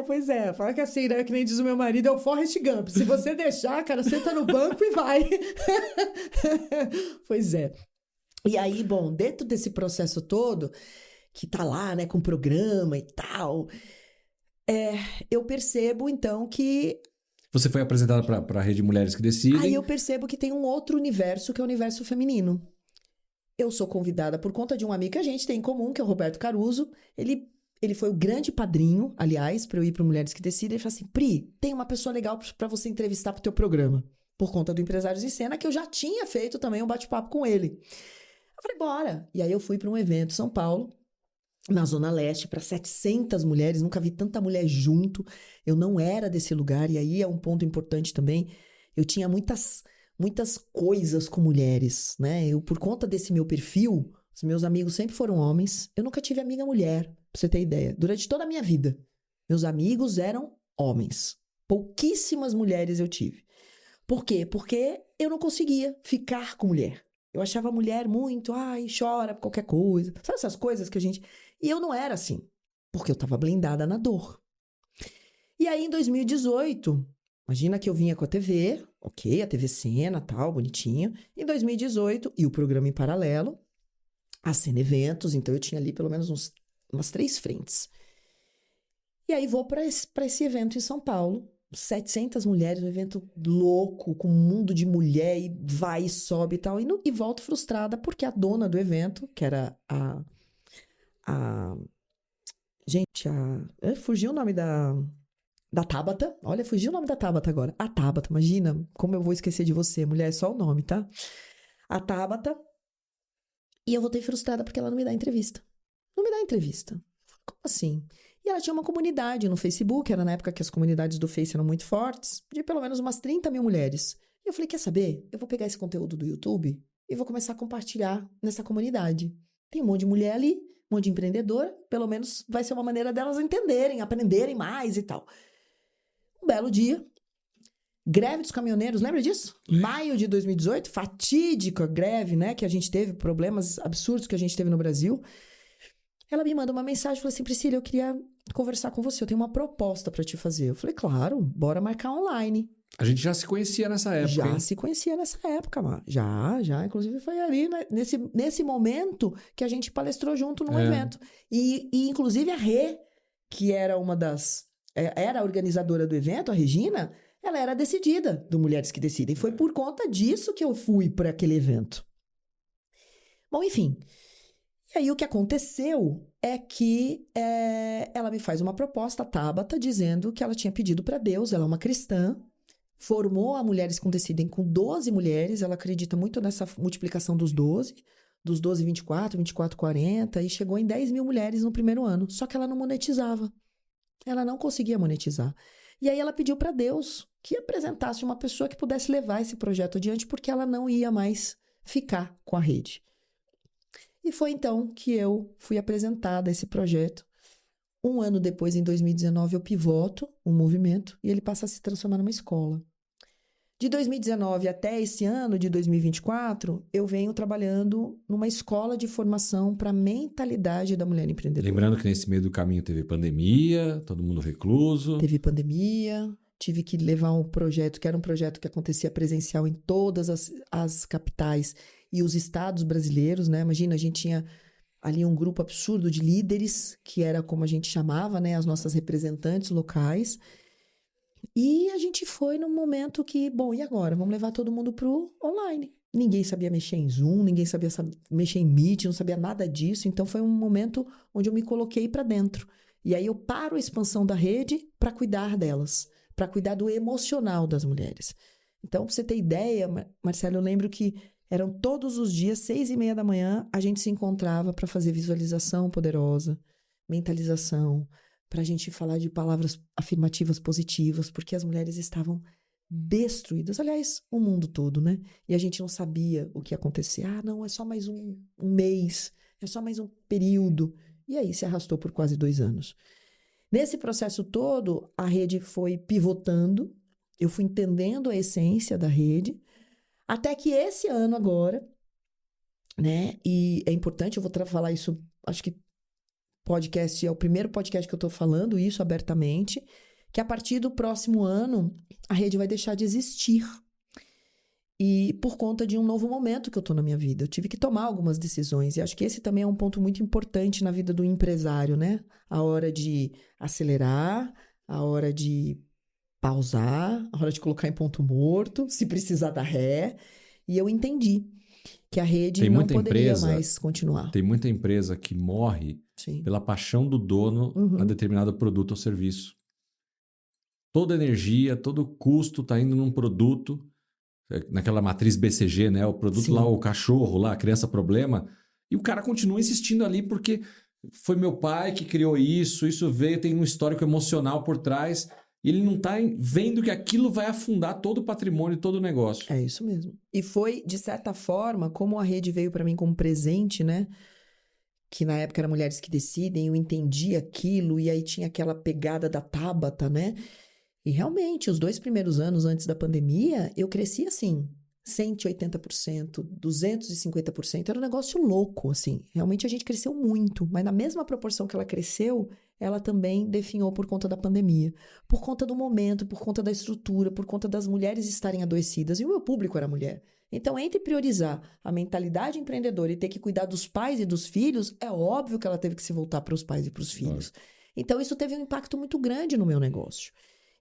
Pois é. Fala que assim, né? Que nem diz o meu marido, é o Forrest Gump. Se você deixar, cara, senta no banco e vai. Pois é. E aí, bom, dentro desse processo todo, que tá lá, né, com programa e tal, eu percebo, então, que... Você foi apresentada para a Rede Mulheres que Decidem. Aí eu percebo que tem um outro universo, que é o universo feminino. Eu sou convidada por conta de um amigo que a gente tem em comum, que é o Roberto Caruso. Ele foi o grande padrinho, aliás, para eu ir para Mulheres que Decidem. Ele falou assim, Pri, tem uma pessoa legal para você entrevistar pro teu programa. Por conta do Empresários em Cena, que eu já tinha feito também um bate-papo com ele. Eu falei, bora. E aí eu fui para um evento em São Paulo, na Zona Leste, para 700 mulheres, nunca vi tanta mulher junto, eu não era desse lugar, e aí é um ponto importante também, eu tinha muitas coisas com mulheres, né, por conta desse meu perfil, os meus amigos sempre foram homens, eu nunca tive amiga mulher, pra você ter ideia, durante toda a minha vida, meus amigos eram homens, pouquíssimas mulheres eu tive. Por quê? Porque eu não conseguia ficar com mulher. Eu achava a mulher muito, chora por qualquer coisa. Sabe essas coisas que a gente... E eu não era assim, porque eu estava blindada na dor. E aí, em 2018, imagina que eu vinha com a TV, ok, a TV Cena, tal, bonitinho. Em 2018, e o programa em paralelo, a Cena Eventos, então eu tinha ali pelo menos umas 3 frentes. E aí vou para esse evento em São Paulo, 700 mulheres, um evento louco, com um mundo de mulher, e vai e sobe e tal, e volto frustrada porque a dona do evento, que era gente, fugiu o nome da Tabata. Olha, fugiu o nome da Tabata agora. A Tabata, imagina como eu vou esquecer de você, mulher, é só o nome, tá? A Tabata. E eu voltei frustrada porque ela não me dá entrevista. Não me dá entrevista. Como assim? E ela tinha uma comunidade no Facebook, era na época que as comunidades do Face eram muito fortes, de pelo menos umas 30 mil mulheres. E eu falei, quer saber? Eu vou pegar esse conteúdo do YouTube e vou começar a compartilhar nessa comunidade. Tem um monte de mulher ali, um monte de empreendedora, pelo menos vai ser uma maneira delas entenderem, aprenderem mais e tal. Um belo dia, greve dos caminhoneiros, lembra disso? Maio de 2018, fatídica greve, né? Que a gente teve, problemas absurdos que a gente teve no Brasil. Ela me manda uma mensagem e falou assim, Priscila, eu queria conversar com você, eu tenho uma proposta para te fazer. Eu falei, claro, bora marcar online. A gente já se conhecia nessa época, Já hein? se conhecia nessa época, mano. Já. Inclusive foi ali, né, nesse momento que a gente palestrou junto num evento. E inclusive a Rê, que era era a organizadora do evento, a Regina, ela era decidida do Mulheres que Decidem. Foi por conta disso que eu fui para aquele evento. Bom, enfim. E aí o que aconteceu é que ela me faz uma proposta, a Tabata, dizendo que ela tinha pedido para Deus, ela é uma cristã, formou a Mulheres que Decidem com 12 mulheres, ela acredita muito nessa multiplicação dos 12, 24, 24, 40, e chegou em 10 mil mulheres no primeiro ano. Só que ela não monetizava. Ela não conseguia monetizar. E aí ela pediu para Deus que apresentasse uma pessoa que pudesse levar esse projeto adiante, porque ela não ia mais ficar com a rede. E foi então que eu fui apresentada a esse projeto. Um ano depois, em 2019, eu pivoto um movimento e ele passa a se transformar numa escola. De 2019 até esse ano de 2024, eu venho trabalhando numa escola de formação para a mentalidade da mulher empreendedora. Lembrando que nesse meio do caminho teve pandemia, todo mundo recluso. Teve pandemia, tive que levar um projeto, que era um projeto que acontecia presencial em todas as capitais e os estados brasileiros, né? Imagina, a gente tinha ali um grupo absurdo de líderes, que era como a gente chamava, né? As nossas representantes locais. E a gente foi num momento que, bom, e agora? Vamos levar todo mundo pro online. Ninguém sabia mexer em Zoom, ninguém sabia mexer em Meet, não sabia nada disso. Então foi um momento onde eu me coloquei para dentro. E aí eu paro a expansão da rede para cuidar delas, para cuidar do emocional das mulheres. Então, pra você ter ideia, Marcelo, eu lembro que eram todos os dias, 6:30 da manhã, a gente se encontrava para fazer visualização poderosa, mentalização, para a gente falar de palavras afirmativas positivas, porque as mulheres estavam destruídas. Aliás, o mundo todo, né? E a gente não sabia o que ia acontecer. Ah, não, é só mais um mês, é só mais um período. E aí se arrastou por quase 2 anos. Nesse processo todo, a rede foi pivotando, eu fui entendendo a essência da rede, até que esse ano agora, né? E é importante, eu vou falar isso, acho que podcast é o primeiro podcast que eu tô falando isso abertamente, que a partir do próximo ano a rede vai deixar de existir. E por conta de um novo momento que eu tô na minha vida, eu tive que tomar algumas decisões. E acho que esse também é um ponto muito importante na vida do empresário, né? A hora de acelerar, a hora de pausar, a hora de colocar em ponto morto, se precisar dar ré. E eu entendi que a rede não poderia mais continuar. Tem muita empresa que morre pela paixão do dono a determinado produto ou serviço. Toda energia, todo custo está indo num produto, naquela matriz BCG, né? O produto lá, o cachorro lá, a criança problema, e o cara continua insistindo ali porque foi meu pai que criou isso veio, tem um histórico emocional por trás, e ele não está vendo que aquilo vai afundar todo o patrimônio, todo o negócio. É isso mesmo. E foi, de certa forma, como a rede veio para mim como presente, né? Que na época era Mulheres que Decidem, eu entendi aquilo, e aí tinha aquela pegada da Tabata, né? E realmente, os 2 primeiros anos antes da pandemia, eu cresci assim, 180%, 250%, era um negócio louco, assim. Realmente a gente cresceu muito, mas na mesma proporção que ela cresceu, ela também definhou por conta da pandemia, por conta do momento, por conta da estrutura, por conta das mulheres estarem adoecidas, e o meu público era mulher. Então, entre priorizar a mentalidade empreendedora e ter que cuidar dos pais e dos filhos, é óbvio que ela teve que se voltar para os pais e para os filhos. Então, isso teve um impacto muito grande no meu negócio.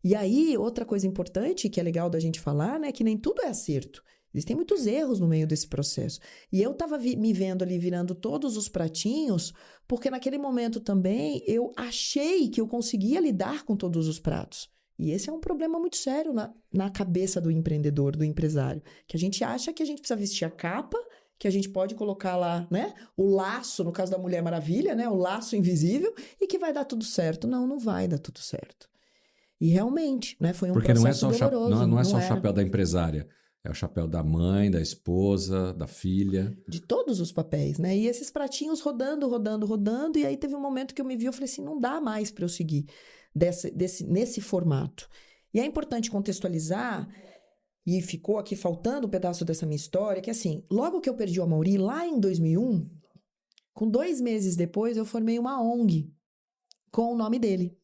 E aí, outra coisa importante que é legal da gente falar, né, que nem tudo é acerto. Existem muitos erros no meio desse processo. E eu estava me vendo ali virando todos os pratinhos, porque naquele momento também eu achei que eu conseguia lidar com todos os pratos. E esse é um problema muito sério na cabeça do empreendedor, do empresário. Que a gente acha que a gente precisa vestir a capa, que a gente pode colocar lá, né, o laço, no caso da Mulher Maravilha, né, o laço invisível, e que vai dar tudo certo. Não, não vai dar tudo certo. E realmente, né, foi um Porque processo doloroso. Não é só o chapéu da empresária. É o chapéu da mãe, da esposa, da filha. De todos os papéis, né? E esses pratinhos rodando. E aí teve um momento que eu me vi, eu falei assim, não dá mais para eu seguir nesse formato. E é importante contextualizar, e ficou aqui faltando um pedaço dessa minha história, que assim, logo que eu perdi o Amaury, lá em 2001, com 2 meses depois, eu formei uma ONG com o nome dele.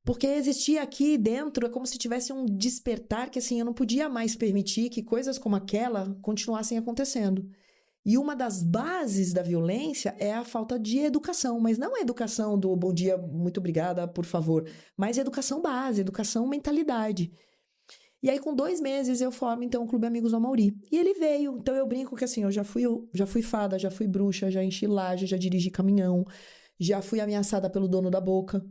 Porque existia aqui dentro, é como se tivesse um despertar que, assim, eu não podia mais permitir que coisas como aquela continuassem acontecendo. E uma das bases da violência é a falta de educação, mas não a educação do bom dia, muito obrigada, por favor, mas a educação base, educação mentalidade. E aí, com 2 meses, eu formo, então, o Clube Amigos do Amaury. E ele veio. Então, eu brinco que, assim, eu já fui fada, já fui bruxa, já enchi laje, já dirigi caminhão, já fui ameaçada pelo dono da boca.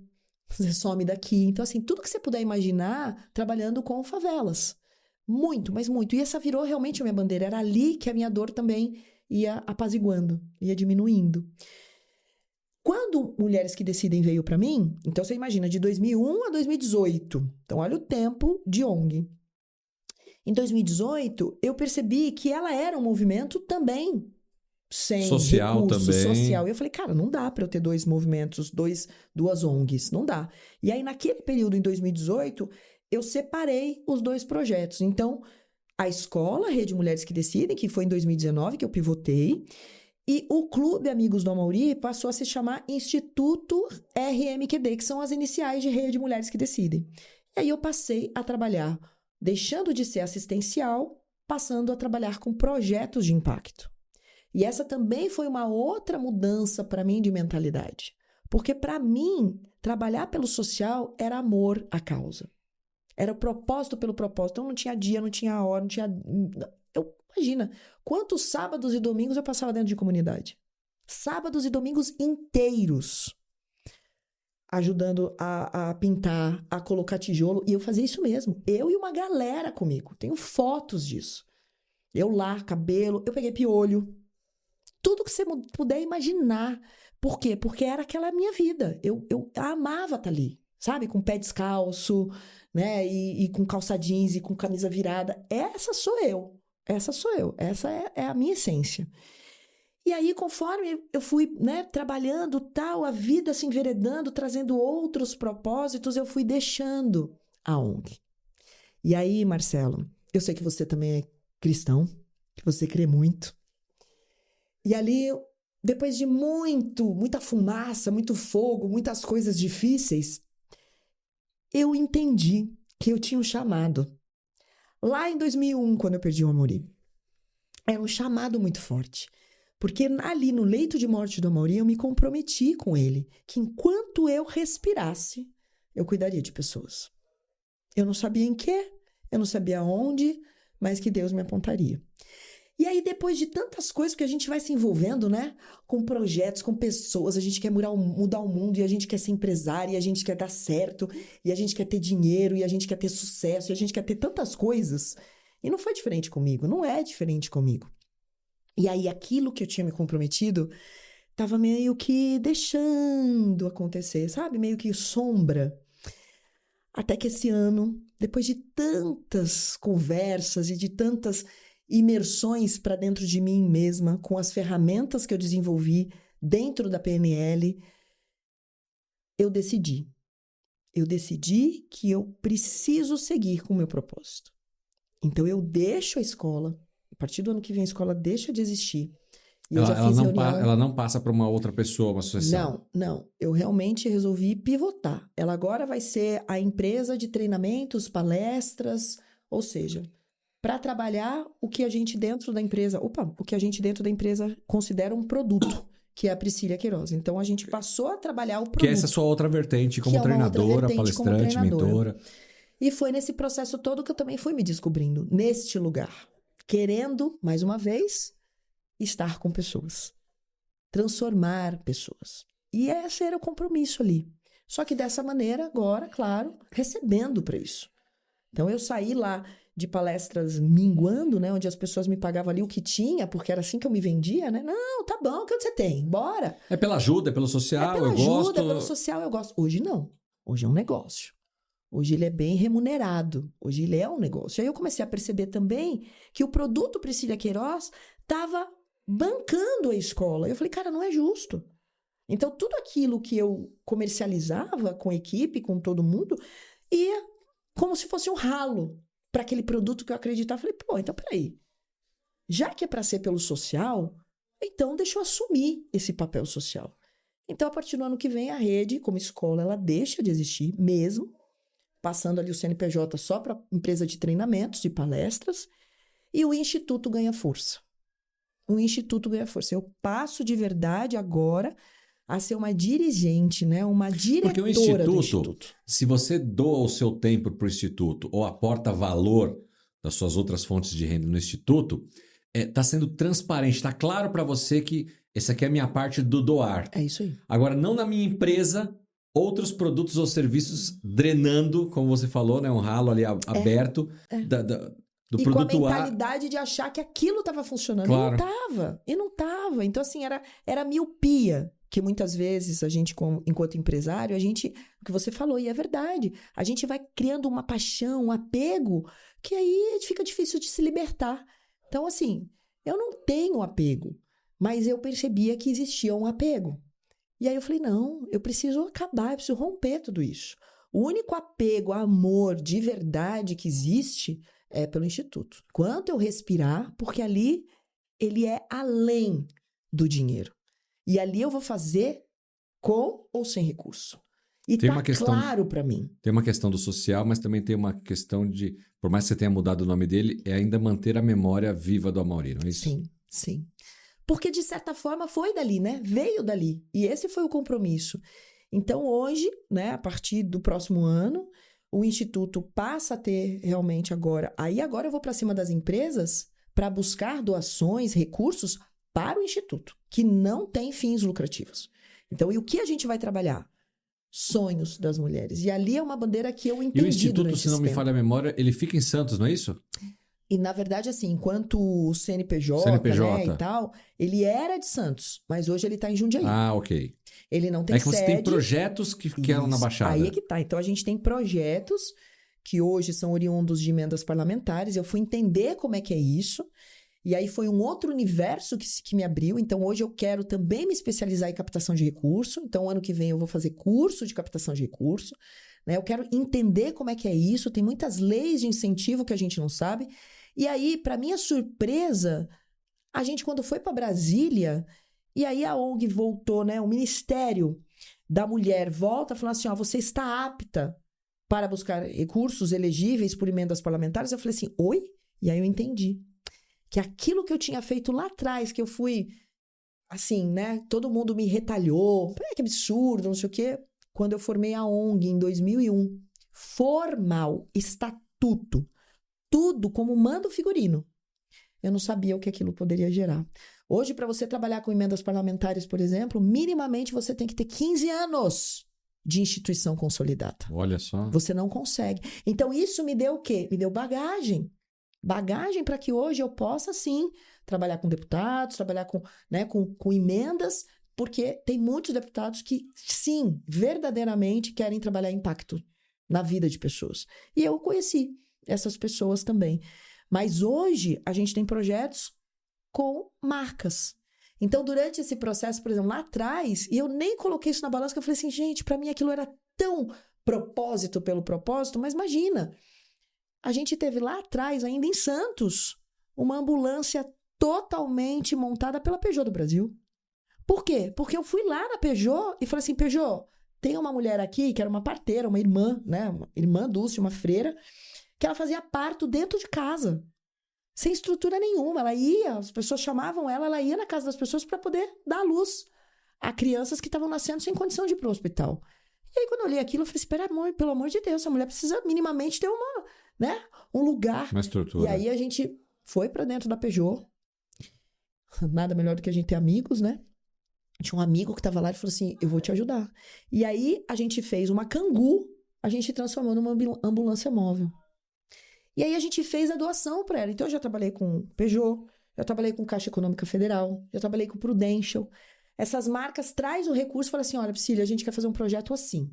Você some daqui. Então, assim, tudo que você puder imaginar trabalhando com favelas. Muito, mas muito. E essa virou realmente a minha bandeira. Era ali que a minha dor também ia apaziguando, ia diminuindo. Quando Mulheres que Decidem veio para mim, então você imagina, de 2001 a 2018. Então, olha o tempo de ONG. Em 2018, eu percebi que ela era um movimento também sem social recurso também. social. E eu falei, cara, não dá para eu ter 2 movimentos, duas ONGs, não dá. E aí, naquele período, em 2018, eu separei os 2 projetos. Então, a escola, a Rede Mulheres que Decidem, que foi em 2019 que eu pivotei, e o Clube Amigos do Amaury passou a se chamar Instituto RMQD, que são as iniciais de Rede Mulheres que Decidem. E aí eu passei a trabalhar, deixando de ser assistencial, passando a trabalhar com projetos de impacto. E essa também foi uma outra mudança para mim de mentalidade. Porque para mim, trabalhar pelo social era amor à causa. Era o propósito pelo propósito. Então não tinha dia, não tinha hora, não tinha... Imagina, quantos sábados e domingos eu passava dentro de comunidade? Sábados e domingos inteiros. Ajudando a pintar, a colocar tijolo. E eu fazia isso mesmo. Eu e uma galera comigo. Tenho fotos disso. Eu lá, cabelo, eu peguei piolho. Tudo que você puder imaginar. Por quê? Porque era aquela minha vida. Eu amava estar ali, sabe? Com pé descalço, né? E com calça jeans e com camisa virada. Essa sou eu. Essa é a minha essência. E aí, conforme eu fui, né, trabalhando tal, a vida se enveredando, trazendo outros propósitos, eu fui deixando a ONG. E aí, Marcelo, eu sei que você também é cristão, que você crê muito. E ali, depois de muita fumaça, muito fogo, muitas coisas difíceis, eu entendi que eu tinha um chamado. Lá em 2001, quando eu perdi o Amaury, era um chamado muito forte. Porque ali no leito de morte do Amaury, eu me comprometi com ele, que enquanto eu respirasse, eu cuidaria de pessoas. Eu não sabia em quê, eu não sabia onde, mas que Deus me apontaria. E aí, depois de tantas coisas que a gente vai se envolvendo, né? Com projetos, com pessoas, a gente quer mudar o mundo, e a gente quer ser empresária, e a gente quer dar certo, e a gente quer ter dinheiro, e a gente quer ter sucesso, e a gente quer ter tantas coisas. E não foi diferente comigo, não é diferente comigo. E aí, aquilo que eu tinha me comprometido, tava meio que deixando acontecer, sabe? Meio que sombra. Até que esse ano, depois de tantas conversas e de tantas imersões para dentro de mim mesma, com as ferramentas que eu desenvolvi dentro da PNL, eu decidi que eu preciso seguir com o meu propósito. Então, eu deixo a escola. A partir do ano que vem, a escola deixa de existir. E eu Ela, já fiz reunião... ela não passa para uma outra pessoa, uma sucessão. Não. Eu realmente resolvi pivotar. Ela agora vai ser a empresa de treinamentos, palestras, ou seja, para trabalhar o que a gente dentro da empresa... o que a gente dentro da empresa considera um produto, que é a Priscília Queiroz. Então, a gente passou a trabalhar o produto. Que essa é a sua outra vertente como treinadora, palestrante, mentora. E foi nesse processo todo que eu também fui me descobrindo, neste lugar. Querendo, mais uma vez, estar com pessoas. Transformar pessoas. E esse era o compromisso ali. Só que dessa maneira, agora, claro, recebendo para isso. Então, eu saí lá de palestras minguando, né? Onde as pessoas me pagavam ali o que tinha, porque era assim que eu me vendia, né? Não, tá bom, o que você tem? Bora. É pela ajuda, é pelo social, eu gosto. É pelo social, eu gosto. Hoje não. Hoje é um negócio. Hoje ele é bem remunerado. Hoje ele é um negócio. Aí eu comecei a perceber também que o produto Priscília Queiroz estava bancando a escola. Eu falei, cara, não é justo. Então, tudo aquilo que eu comercializava com a equipe, com todo mundo, ia como se fosse um ralo para aquele produto que eu acreditava. Eu falei, pô, então peraí. Já que é para ser pelo social, então deixa eu assumir esse papel social. Então, a partir do ano que vem, a rede, como escola, ela deixa de existir mesmo, passando ali o CNPJ só para empresa de treinamentos, de palestras, e o Instituto ganha força. O Instituto ganha força. Eu passo de verdade agora a ser uma dirigente, né? Uma diretora Porque o do Instituto. Se você doa o seu tempo para o Instituto ou aporta valor das suas outras fontes de renda no Instituto, está sendo transparente, está claro para você que essa aqui é a minha parte do doar. É isso aí. Agora, não na minha empresa, outros produtos ou serviços drenando, como você falou, né? Um ralo ali aberto do e produto com a mentalidade de achar que aquilo estava funcionando. Claro. E não estava. Então, assim, era miopia. Que muitas vezes a gente, enquanto empresário, o que você falou, e é verdade, a gente vai criando uma paixão, um apego, que aí fica difícil de se libertar. Então, assim, eu não tenho apego, mas eu percebia que existia um apego. E aí eu falei, não, eu preciso acabar, eu preciso romper tudo isso. O único apego, amor de verdade que existe é pelo Instituto. Quanto eu respirar, porque ali ele é além do dinheiro. E ali eu vou fazer com ou sem recurso. E tá claro para mim. Tem uma questão do social, mas também tem uma questão de, por mais que você tenha mudado o nome dele, é ainda manter a memória viva do Amaury, não é isso? Sim. Porque, de certa forma, foi dali, né? Veio dali. E esse foi o compromisso. Então, hoje, né, a partir do próximo ano, o Instituto passa a ter realmente agora... Aí agora eu vou para cima das empresas para buscar doações, recursos para o Instituto, que não tem fins lucrativos. Então, e o que a gente vai trabalhar? Sonhos das mulheres. E ali é uma bandeira que eu entendi. E o Instituto, se não me falha a memória, ele fica em Santos, não é isso? E, na verdade, assim, enquanto o CNPJ. Né, e tal, ele era de Santos, mas hoje ele está em Jundiaí. Ah, ok. Ele não tem sede. É que você tem projetos que eram na Baixada. Aí é que tá. Então, a gente tem projetos que hoje são oriundos de emendas parlamentares. Eu fui entender como é que é isso. E aí foi um outro universo que me abriu. Então, hoje eu quero também me especializar em captação de recurso. Então, ano que vem eu vou fazer curso de captação de recurso. Né? Eu quero entender como é que é isso. Tem muitas leis de incentivo que a gente não sabe. E aí, para minha surpresa, a gente, quando foi para Brasília, e aí a ONG voltou, né? O Ministério da Mulher volta falando assim, ó, você está apta para buscar recursos elegíveis por emendas parlamentares. Eu falei assim, oi? E aí eu entendi que aquilo que eu tinha feito lá atrás, que eu fui, assim, né? Todo mundo me retalhou. Que absurdo, não sei o quê. Quando eu formei a ONG em 2001, formal, estatuto, tudo como manda o figurino. Eu não sabia o que aquilo poderia gerar. Hoje, para você trabalhar com emendas parlamentares, por exemplo, minimamente você tem que ter 15 anos de instituição consolidada. Olha só. Você não consegue. Então, isso me deu o quê? Me deu bagagem. Bagagem para que hoje eu possa, sim, trabalhar com deputados, trabalhar com emendas, porque tem muitos deputados que, sim, verdadeiramente querem trabalhar impacto na vida de pessoas. E eu conheci essas pessoas também. Mas hoje a gente tem projetos com marcas. Então, durante esse processo, por exemplo, lá atrás, e eu nem coloquei isso na balança, que eu falei assim, gente, para mim aquilo era tão propósito pelo propósito, mas imagina, a gente teve lá atrás, ainda em Santos, uma ambulância totalmente montada pela Peugeot do Brasil. Por quê? Porque eu fui lá na Peugeot e falei assim, Peugeot, tem uma mulher aqui que era uma parteira, uma irmã, né? Uma irmã Dulce, uma freira, que ela fazia parto dentro de casa, sem estrutura nenhuma. Ela ia, as pessoas chamavam ela, ela ia na casa das pessoas para poder dar à luz a crianças que estavam nascendo sem condição de ir para o hospital. E aí, quando eu olhei aquilo, eu falei assim, pelo amor de Deus, essa mulher precisa minimamente ter um lugar. Uma estrutura. E aí, a gente foi para dentro da Peugeot. Nada melhor do que a gente ter amigos, né? Tinha um amigo que estava lá e falou assim, eu vou te ajudar. E aí, a gente fez uma Kangoo, a gente transformou numa ambulância móvel. E aí, a gente fez a doação para ela. Então, eu já trabalhei com Peugeot, já trabalhei com Caixa Econômica Federal, já trabalhei com Prudential. Essas marcas traz o recurso e fala assim, olha, Priscila, a gente quer fazer um projeto assim.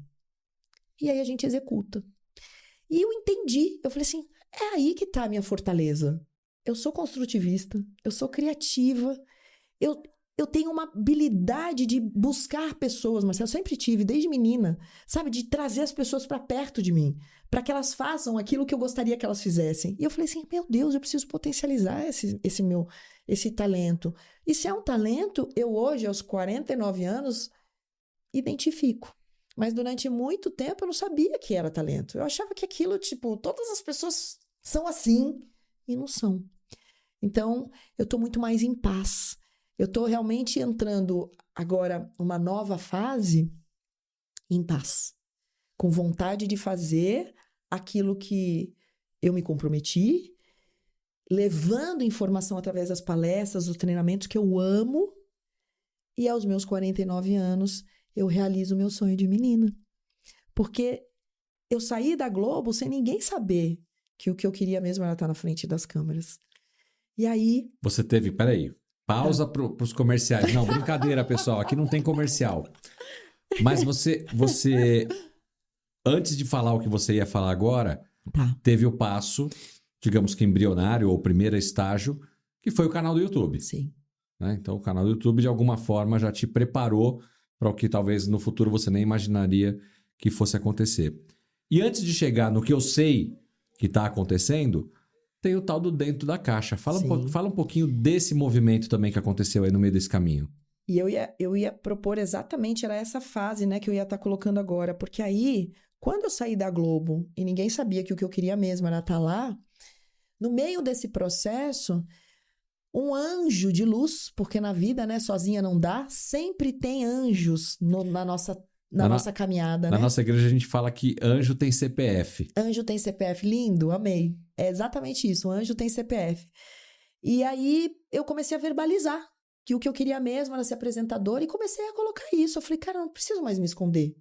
E aí a gente executa. E eu entendi, eu falei assim, é aí que tá a minha fortaleza. Eu sou construtivista, eu sou criativa, eu tenho uma habilidade de buscar pessoas, mas eu sempre tive, desde menina, sabe, de trazer as pessoas para perto de mim, para que elas façam aquilo que eu gostaria que elas fizessem. E eu falei assim, meu Deus, eu preciso potencializar esse talento. E se é um talento, eu hoje, aos 49 anos, identifico. Mas durante muito tempo eu não sabia que era talento. Eu achava que aquilo, todas as pessoas são assim e não são. Então, eu estou muito mais em paz. Eu estou realmente entrando agora numa nova fase em paz. Com vontade de fazer aquilo que eu me comprometi, levando informação através das palestras, dos treinamentos que eu amo. E aos meus 49 anos, eu realizo o meu sonho de menina. Porque eu saí da Globo sem ninguém saber que o que eu queria mesmo era estar na frente das câmeras. E aí... Você teve... Peraí. Pausa para os comerciais. Não, brincadeira, pessoal. Aqui não tem comercial. Mas você... Antes de falar o que você ia falar agora, teve o passo, digamos que embrionário, ou primeiro estágio, que foi o canal do YouTube. Sim. Né? Então, o canal do YouTube, de alguma forma, já te preparou para o que talvez no futuro você nem imaginaria que fosse acontecer. E antes de chegar no que eu sei que está acontecendo, tem o tal do dentro da caixa. Fala um pouquinho desse movimento também que aconteceu aí no meio desse caminho. E eu ia propor exatamente, era essa fase, né, que eu ia estar colocando agora. Porque aí, quando eu saí da Globo e ninguém sabia que o que eu queria mesmo era estar lá, no meio desse processo... Um anjo de luz, porque na vida, né, sozinha não dá, sempre tem anjos na nossa caminhada, Na né? nossa igreja a gente fala que anjo tem CPF. Anjo tem CPF, lindo, amei. É exatamente isso, um anjo tem CPF. E aí eu comecei a verbalizar que o que eu queria mesmo era ser apresentadora e comecei a colocar isso. Eu falei, cara, não preciso mais me esconder.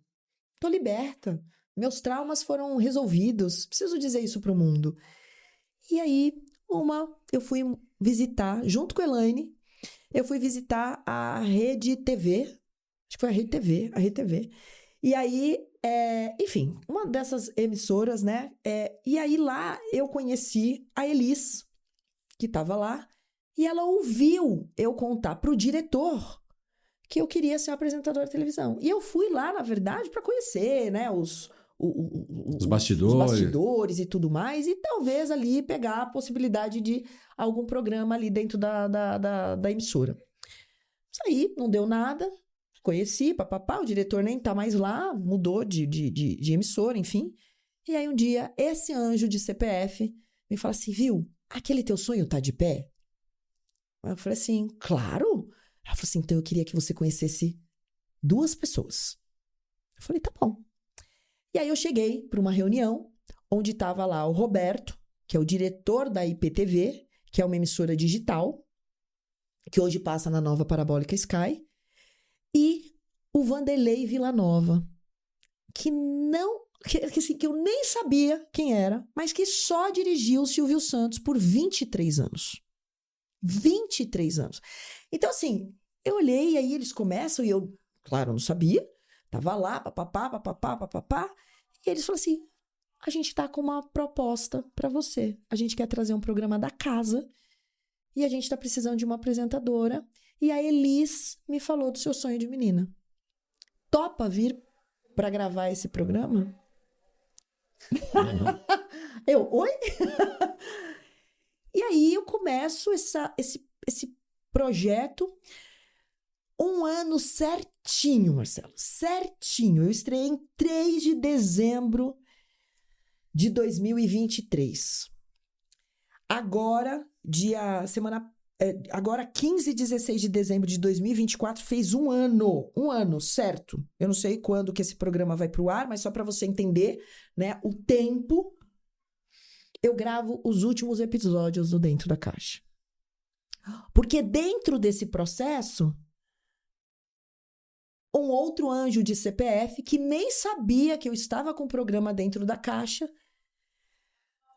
Tô liberta. Meus traumas foram resolvidos. Preciso dizer isso pro mundo. E aí, eu fui visitar, junto com a Elaine, eu fui visitar a Rede TV, acho que foi a Rede TV. E aí, enfim, uma dessas emissoras, né? E aí lá eu conheci a Elis, que estava lá, e ela ouviu eu contar para o diretor que eu queria ser apresentadora de televisão. E eu fui lá, na verdade, para conhecer, né, os bastidores e tudo mais, e talvez ali pegar a possibilidade de algum programa ali dentro da emissora. Saí, não deu nada, conheci, papapá, o diretor nem tá mais lá, mudou de emissora, enfim. E aí um dia, esse anjo de CPF me fala assim, viu, aquele teu sonho tá de pé? Eu falei assim, claro. Ela falou assim, então eu queria que você conhecesse 2 pessoas. Eu falei, tá bom. E aí eu cheguei para uma reunião onde estava lá o Roberto, que é o diretor da IPTV, que é uma emissora digital, que hoje passa na nova Parabólica Sky, e o Vanderlei Villanova, que eu nem sabia quem era, mas que só dirigiu o Silvio Santos por 23 anos. 23 anos. Então, assim, eu olhei e aí eles começam e eu, claro, não sabia. Tava lá, papapá. E eles falaram assim, a gente tá com uma proposta para você. A gente quer trazer um programa da casa e a gente tá precisando de uma apresentadora. E a Elis me falou do seu sonho de menina. Topa vir para gravar esse programa? Eu, oi? E aí eu começo esse projeto 1 ano certinho, Marcelo. Certinho. Eu estreiei em 3 de dezembro de 2023. Agora, agora 15 e 16 de dezembro de 2024 fez 1 ano. 1 ano, certo. Eu não sei quando que esse programa vai pro ar, mas só para você entender, né, o tempo. Eu gravo os últimos episódios do Dentro da Caixa. Porque dentro desse processo, um outro anjo de CPF, que nem sabia que eu estava com o programa Dentro da Caixa,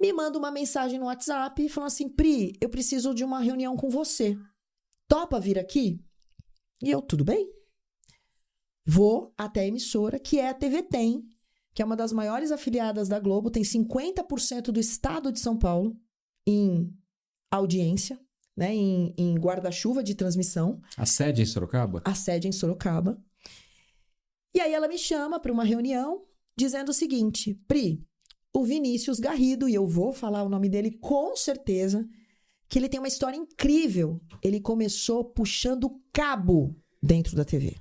me manda uma mensagem no WhatsApp e fala assim: Pri, eu preciso de uma reunião com você. Topa vir aqui? E eu, tudo bem? Vou até a emissora, que é a TV Tem, que é uma das maiores afiliadas da Globo, tem 50% do estado de São Paulo em audiência, né, em guarda-chuva de transmissão. A sede é em Sorocaba? A sede é em Sorocaba. E aí ela me chama para uma reunião dizendo o seguinte: Pri, o Vinícius Garrido, e eu vou falar o nome dele com certeza, que ele tem uma história incrível. Ele começou puxando cabo dentro da TV.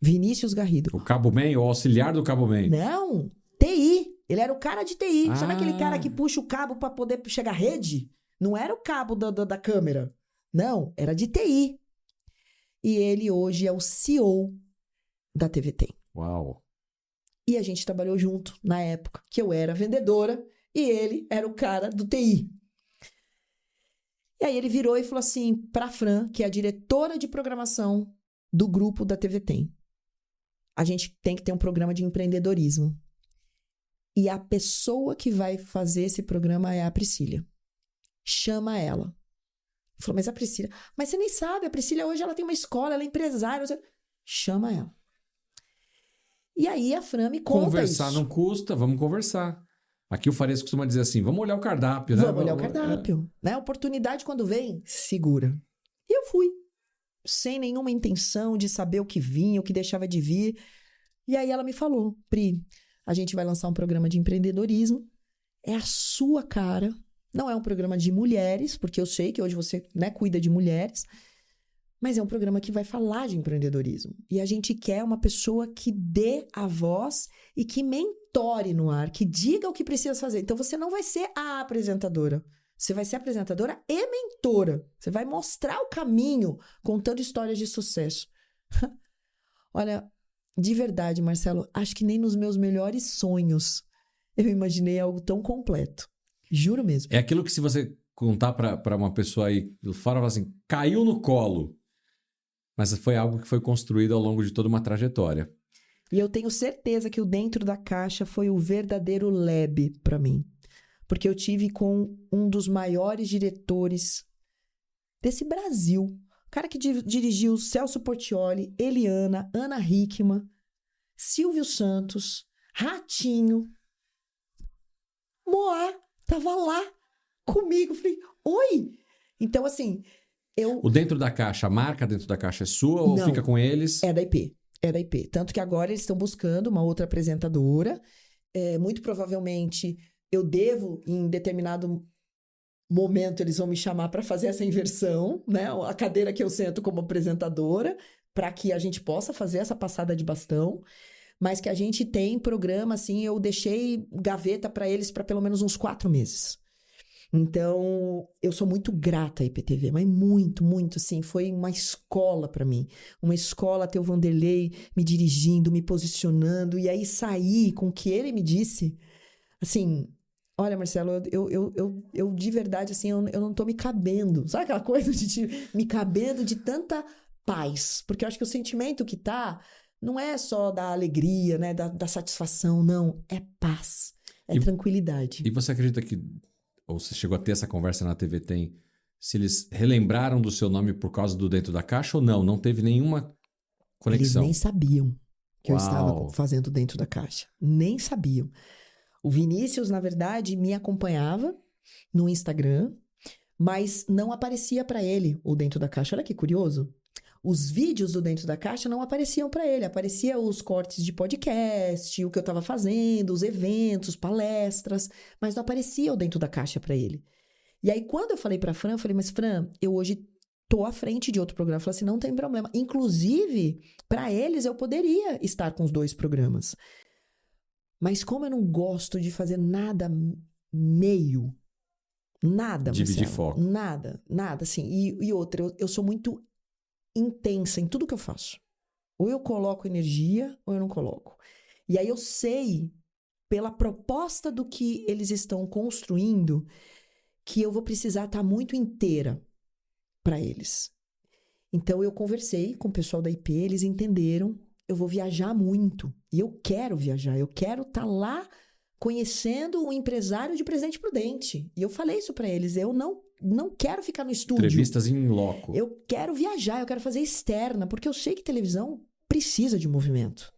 Vinícius Garrido. O Cabo Man, o auxiliar do Cabo Man? Não, TI. Ele era o cara de TI. Sabe aquele cara que puxa o cabo para poder chegar à rede? Não era o cabo da câmera. Não, era de TI. E ele hoje é o CEO da TV Tem. Uau! E a gente trabalhou junto na época que eu era vendedora e ele era o cara do TI. E aí ele virou e falou assim para a Fran, que é a diretora de programação do grupo da TV Tem: a gente tem que ter um programa de empreendedorismo. E a pessoa que vai fazer esse programa é a Priscila. Chama ela. Ele falou: mas a Priscila... Mas você nem sabe, a Priscila hoje ela tem uma escola, ela é empresária. Chama ela. E aí a Fran me conta Conversar isso. não custa, vamos conversar. Aqui o Farias costuma dizer assim: vamos olhar o cardápio, né? Vamos olhar o cardápio. Né? A oportunidade, quando vem, segura. E eu fui. Sem nenhuma intenção de saber o que vinha, o que deixava de vir. E aí ela me falou: Pri, a gente vai lançar um programa de empreendedorismo. É a sua cara. Não é um programa de mulheres, porque eu sei que hoje você, né, cuida de mulheres. Mas é um programa que vai falar de empreendedorismo. E a gente quer uma pessoa que dê a voz e que mentore no ar, que diga o que precisa fazer. Então, você não vai ser a apresentadora. Você vai ser apresentadora e mentora. Você vai mostrar o caminho, contando histórias de sucesso. Olha, de verdade, Marcelo, acho que nem nos meus melhores sonhos eu imaginei algo tão completo. Juro mesmo. É aquilo que, se você contar para uma pessoa aí, fala assim: caiu no colo. Mas foi algo que foi construído ao longo de toda uma trajetória. E eu tenho certeza que o Dentro da Caixa foi o verdadeiro lab para mim. Porque eu tive com um dos maiores diretores desse Brasil. O cara que dirigiu Celso Portiolli, Eliana, Ana Hickman, Silvio Santos, Ratinho. Moá tava lá comigo. Falei: oi! Então, assim... O Dentro da Caixa, a marca Dentro da Caixa é sua ou Não, fica com eles? É da IP. É da IP. Tanto que agora eles estão buscando uma outra apresentadora. Muito provavelmente eu devo, em determinado momento, eles vão me chamar para fazer essa inversão, né? A cadeira que eu sento como apresentadora, para que a gente possa fazer essa passada de bastão. Mas que a gente tem programa, assim, eu deixei gaveta para eles para pelo menos uns 4 meses. Então, eu sou muito grata à IPTV, mas muito, muito, assim, foi uma escola para mim. Uma escola ter o Vanderlei me dirigindo, me posicionando, e aí sair com o que ele me disse. Assim, olha, Marcelo, eu de verdade, assim, eu não tô me cabendo. Sabe aquela coisa de me cabendo de tanta paz? Porque eu acho que o sentimento que não é só da alegria, né, da satisfação, não. É paz, é tranquilidade. E você acredita que... ou você chegou a ter essa conversa na TV Tem, se eles relembraram do seu nome por causa do Dentro da Caixa ou não? Não teve nenhuma conexão? Eles nem sabiam que Uau. eu estava fazendo Dentro da Caixa. Nem sabiam. O Vinícius, na verdade, me acompanhava no Instagram, mas não aparecia para ele o Dentro da Caixa. Olha que curioso. os vídeos do Dentro da Caixa não apareciam para ele. Aparecia os cortes de podcast, o que eu estava fazendo, os eventos, palestras, mas não aparecia o Dentro da Caixa para ele. E aí, quando eu falei para a Fran, eu falei, mas Fran, eu hoje tô à frente de outro programa. Eu falei assim, não tem problema. Inclusive, para eles, eu poderia estar com os 2 programas. Mas como eu não gosto de fazer nada meio, nada, dividir Marcelo, foco. nada, assim. E outra, eu sou muito intensa em tudo que eu faço. Ou eu coloco energia, ou eu não coloco. E aí eu sei, pela proposta do que eles estão construindo, que eu vou precisar estar muito inteira para eles. Então eu conversei com o pessoal da IP, eles entenderam, eu vou viajar muito. E eu quero viajar, eu quero estar lá conhecendo um empresário de Presidente Prudente. E eu falei isso para eles, eu não quero ficar no estúdio. Entrevistas em loco. Eu quero viajar, eu quero fazer externa, porque eu sei que televisão precisa de movimento.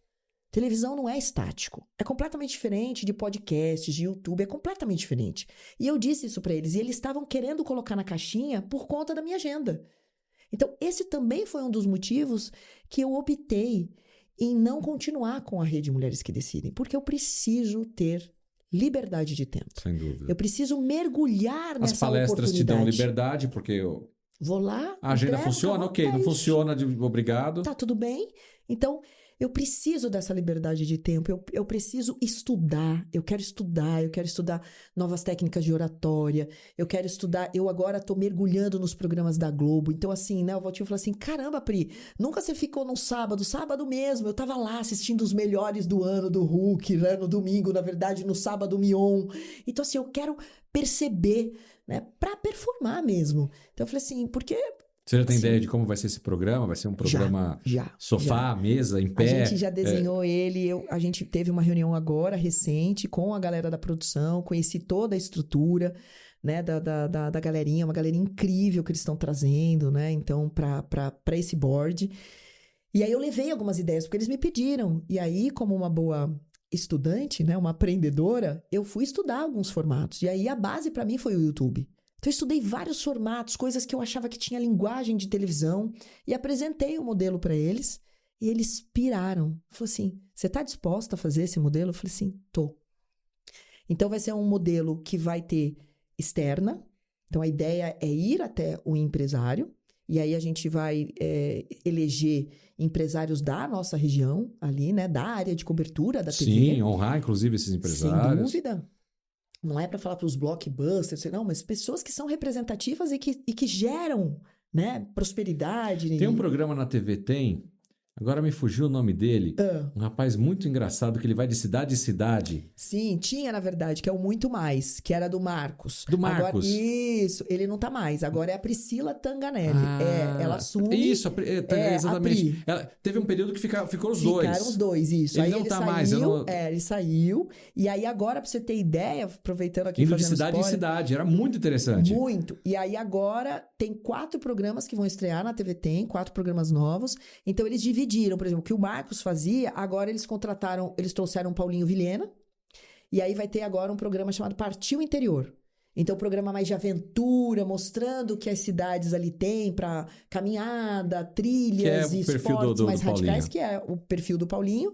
Televisão não é estático. É completamente diferente de podcasts, de YouTube, é completamente diferente. E eu disse isso para eles, e eles estavam querendo colocar na caixinha por conta da minha agenda. Então, esse também foi um dos motivos que eu optei em não continuar com a Rede Mulheres que Decidem, porque eu preciso ter liberdade de tempo. Sem dúvida. Eu preciso mergulhar nessa oportunidade. As palestras te dão liberdade, porque vou lá, a agenda funciona, ok, não funciona, obrigado. Tá tudo bem. Então, eu preciso dessa liberdade de tempo, eu preciso estudar, eu quero estudar novas técnicas de oratória, eu quero estudar, eu agora tô mergulhando nos programas da Globo, então assim, né, o Valtinho falou assim, caramba, Pri, nunca você ficou num sábado mesmo, eu tava lá assistindo os melhores do ano do Hulk, né, no domingo, na verdade, no sábado, Mion, então assim, eu quero perceber, né, pra performar mesmo, então eu falei assim, porque... Você já tem ideia de como vai ser esse programa? Vai ser um programa sofá, mesa, em pé? A gente já desenhou ele, a gente teve uma reunião agora, recente, com a galera da produção, conheci toda a estrutura, né, da galerinha, uma galerinha incrível que eles estão trazendo, né, então, para esse board. E aí eu levei algumas ideias, porque eles me pediram. E aí, como uma boa estudante, né, uma aprendedora, eu fui estudar alguns formatos. E aí a base para mim foi o YouTube. Então, eu estudei vários formatos, coisas que eu achava que tinha linguagem de televisão, e apresentei o modelo para eles, e eles piraram. Falaram assim, você está disposta a fazer esse modelo? Eu falei assim, tô. Então, vai ser um modelo que vai ter externa. Então, a ideia é ir até o empresário, e aí a gente vai eleger empresários da nossa região, ali, né, da área de cobertura da TV. Sim, honrar, inclusive, esses empresários. Sem dúvida. Não é para falar para os blockbusters, não, mas pessoas que são representativas e que geram, né, prosperidade. Tem um programa na TV, agora me fugiu o nome dele, um rapaz muito engraçado que ele vai de cidade em cidade. Sim, tinha na verdade, que é o Muito Mais, que era do Marcos. Do Marcos. Agora, isso, ele não tá mais, agora é a Priscila Tanganelli. Ela assume... Isso, exatamente. Teve um período que ficou os dois. Ficaram os dois, isso. Ele aí não ele tá saiu, mais. ele saiu, e aí agora, pra você ter ideia, aproveitando aqui, indo de fazendo cidade spoiler, em cidade, era muito interessante. Muito. E aí agora tem 4 programas que vão estrear na TV 4 programas novos. Então eles dividiram, por exemplo, o que o Marcos fazia, agora eles trouxeram o Paulinho Vilhena, e aí vai ter agora um programa chamado Partiu Interior. Então, um programa mais de aventura, mostrando o que as cidades ali têm para caminhada, trilhas e esportes mais radicais, que é o perfil do Paulinho.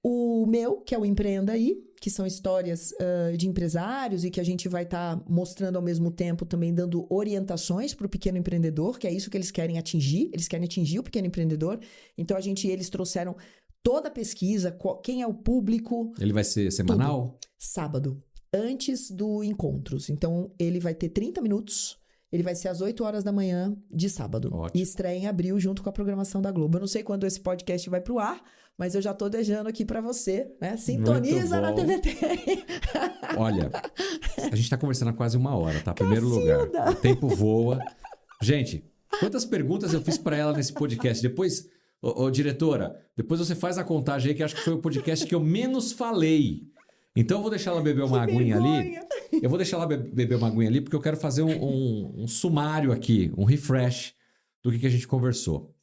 O meu, que é o Empreenda Aí, que são histórias de empresários e que a gente vai estar mostrando ao mesmo tempo também dando orientações para o pequeno empreendedor, que é isso que eles querem atingir. Eles querem atingir o pequeno empreendedor. Então, eles trouxeram toda a pesquisa, quem é o público. Ele vai ser semanal? Tudo. Sábado, antes do Encontros. Então, ele vai ter 30 minutos. Ele vai ser às 8 horas da manhã de sábado. Ótimo. E estreia em abril junto com a programação da Globo. Eu não sei quando esse podcast vai pro ar, mas eu já tô deixando aqui para você, né? Sintoniza na TVT. Olha, a gente tá conversando há quase 1 hora, tá? Primeiro lugar. O tempo voa. Gente, quantas perguntas eu fiz para ela nesse podcast? Depois, diretora, depois você faz a contagem aí, que acho que foi o podcast que eu menos falei. Então eu vou deixar ela beber uma aguinha ali. Eu vou deixar ela beber uma aguinha ali, porque eu quero fazer um sumário aqui, um refresh do que a gente conversou.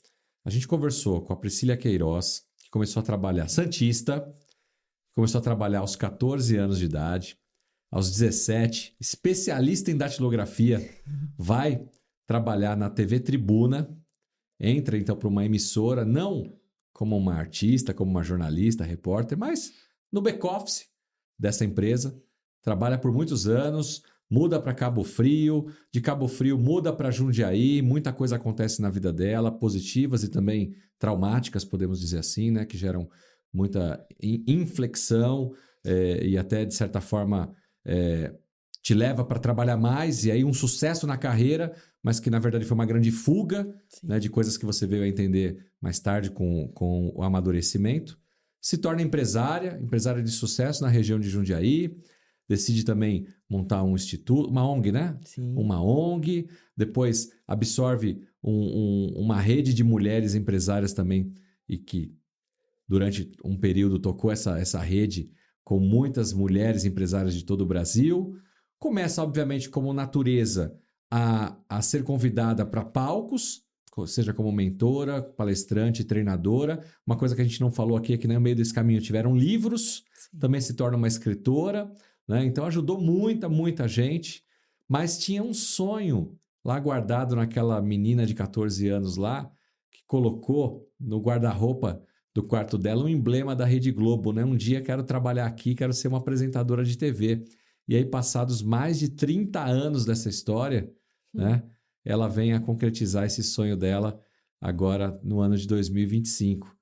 A gente conversou com a Priscila Queiroz, que começou a trabalhar santista, começou a trabalhar aos 14 anos de idade, aos 17, especialista em datilografia, vai trabalhar na TV Tribuna, entra então para uma emissora, não como uma artista, como uma jornalista, repórter, mas no back-office dessa empresa, trabalha por muitos anos, muda para Cabo Frio, de Cabo Frio muda para Jundiaí, muita coisa acontece na vida dela, positivas e também traumáticas, podemos dizer assim, né, que geram muita inflexão e até, de certa forma, te leva para trabalhar mais e aí um sucesso na carreira, mas que na verdade foi uma grande fuga, né, de coisas que você veio a entender mais tarde com o amadurecimento. Se torna empresária de sucesso na região de Jundiaí, decide também montar um instituto, uma ONG, né? Sim. Uma ONG, depois absorve uma rede de mulheres empresárias também e que durante um período tocou essa rede com muitas mulheres empresárias de todo o Brasil. Começa, obviamente, como natureza, a ser convidada para palcos, seja como mentora, palestrante, treinadora. Uma coisa que a gente não falou aqui é que no meio desse caminho tiveram livros, também se torna uma escritora, né? Então ajudou muita gente, mas tinha um sonho lá guardado naquela menina de 14 anos lá, que colocou no guarda-roupa do quarto dela um emblema da Rede Globo, né? Um dia quero trabalhar aqui, quero ser uma apresentadora de TV. E aí, passados mais de 30 anos dessa história, né, ela vem a concretizar esse sonho dela agora no ano de 2025.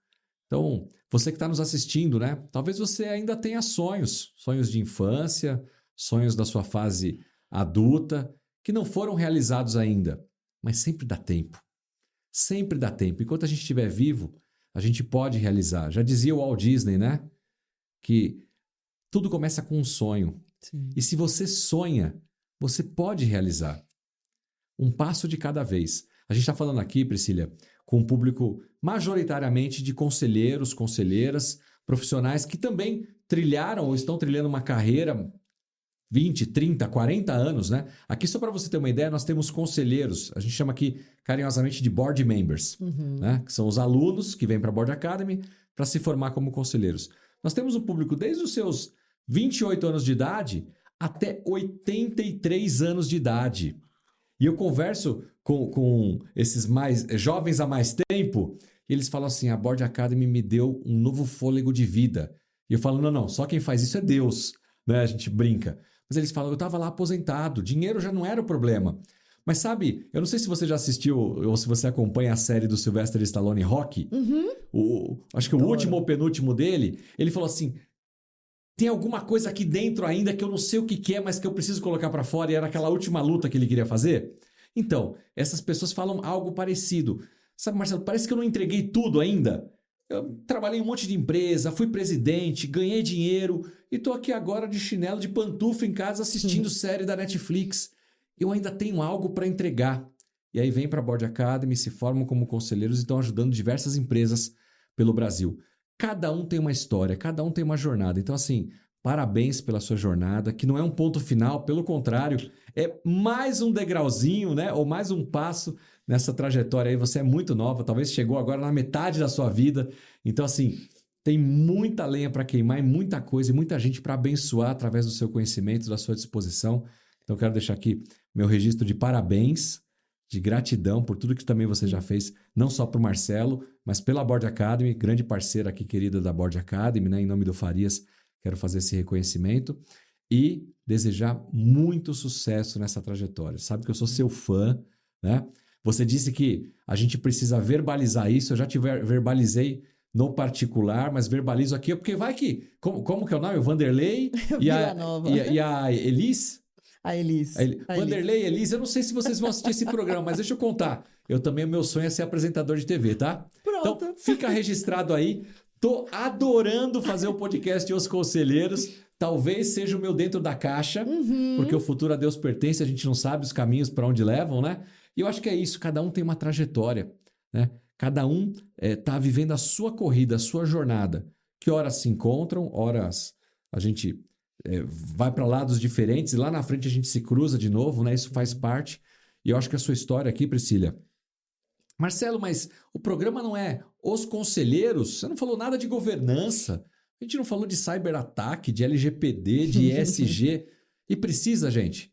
Então, você que está nos assistindo, né, talvez você ainda tenha sonhos de infância, sonhos da sua fase adulta, que não foram realizados ainda, mas sempre dá tempo. Sempre dá tempo. Enquanto a gente estiver vivo, a gente pode realizar. Já dizia o Walt Disney, né, que tudo começa com um sonho. Sim. E se você sonha, você pode realizar. Um passo de cada vez. A gente está falando aqui, Priscila, com um público majoritariamente de conselheiros, conselheiras, profissionais que também trilharam ou estão trilhando uma carreira 20, 30, 40 anos, né? Aqui, só para você ter uma ideia, nós temos conselheiros, a gente chama aqui carinhosamente de board members, né? Que são os alunos que vêm para a Board Academy para se formar como conselheiros. Nós temos um público desde os seus 28 anos de idade até 83 anos de idade. E eu converso com esses mais jovens há mais tempo e eles falam assim, a Board Academy me deu um novo fôlego de vida. E eu falo, não, só quem faz isso é Deus, né? A gente brinca. Mas eles falam, eu estava lá aposentado, dinheiro já não era o problema. Mas sabe, eu não sei se você já assistiu ou se você acompanha a série do Sylvester Stallone, Rocky. Acho que o último ou penúltimo dele, ele falou assim, tem alguma coisa aqui dentro ainda que eu não sei o que é, mas que eu preciso colocar para fora, e era aquela última luta que ele queria fazer. Então, essas pessoas falam algo parecido. Sabe, Marcelo, parece que eu não entreguei tudo ainda. Eu trabalhei em um monte de empresa, fui presidente, ganhei dinheiro e tô aqui agora de chinelo, de pantufa em casa assistindo série da Netflix. Eu ainda tenho algo para entregar. E aí vem para a Board Academy, se formam como conselheiros e estão ajudando diversas empresas pelo Brasil. Cada um tem uma história, cada um tem uma jornada. Então, assim, parabéns pela sua jornada, que não é um ponto final, pelo contrário, é mais um degrauzinho, né? Ou mais um passo nessa trajetória aí. Você é muito nova, talvez chegou agora na metade da sua vida. Então, assim, tem muita lenha para queimar e muita coisa e muita gente para abençoar através do seu conhecimento, da sua disposição. Então, eu quero deixar aqui meu registro de parabéns, de gratidão por tudo que também você já fez, não só para o Marcelo, mas pela Board Academy, grande parceira aqui querida da Board Academy, né? Em nome do Farias, quero fazer esse reconhecimento e desejar muito sucesso nessa trajetória. Sabe que eu sou seu fã, né? Você disse que a gente precisa verbalizar isso, eu já te verbalizei no particular, mas verbalizo aqui, porque vai que... Como que é o nome? O Vanderlei e a Elis? A Elis. Vanderlei e Elis, eu não sei se vocês vão assistir esse programa, mas deixa eu contar. Eu também, o meu sonho é ser apresentador de TV, tá? Pronto. Então, fica registrado aí. Tô adorando fazer o podcast Os Conselheiros. Talvez seja o meu dentro da caixa, porque o futuro a Deus pertence, a gente não sabe os caminhos para onde levam, né? E eu acho que é isso, cada um tem uma trajetória, né? Cada um tá vivendo a sua corrida, a sua jornada. Que horas se encontram, horas a gente... vai para lados diferentes e lá na frente a gente se cruza de novo, né? Isso faz parte. E eu acho que a sua história aqui, Priscila... Marcelo, mas o programa não é Os Conselheiros? Você não falou nada de governança. A gente não falou de cyberataque, de LGPD, de ESG. E precisa, gente.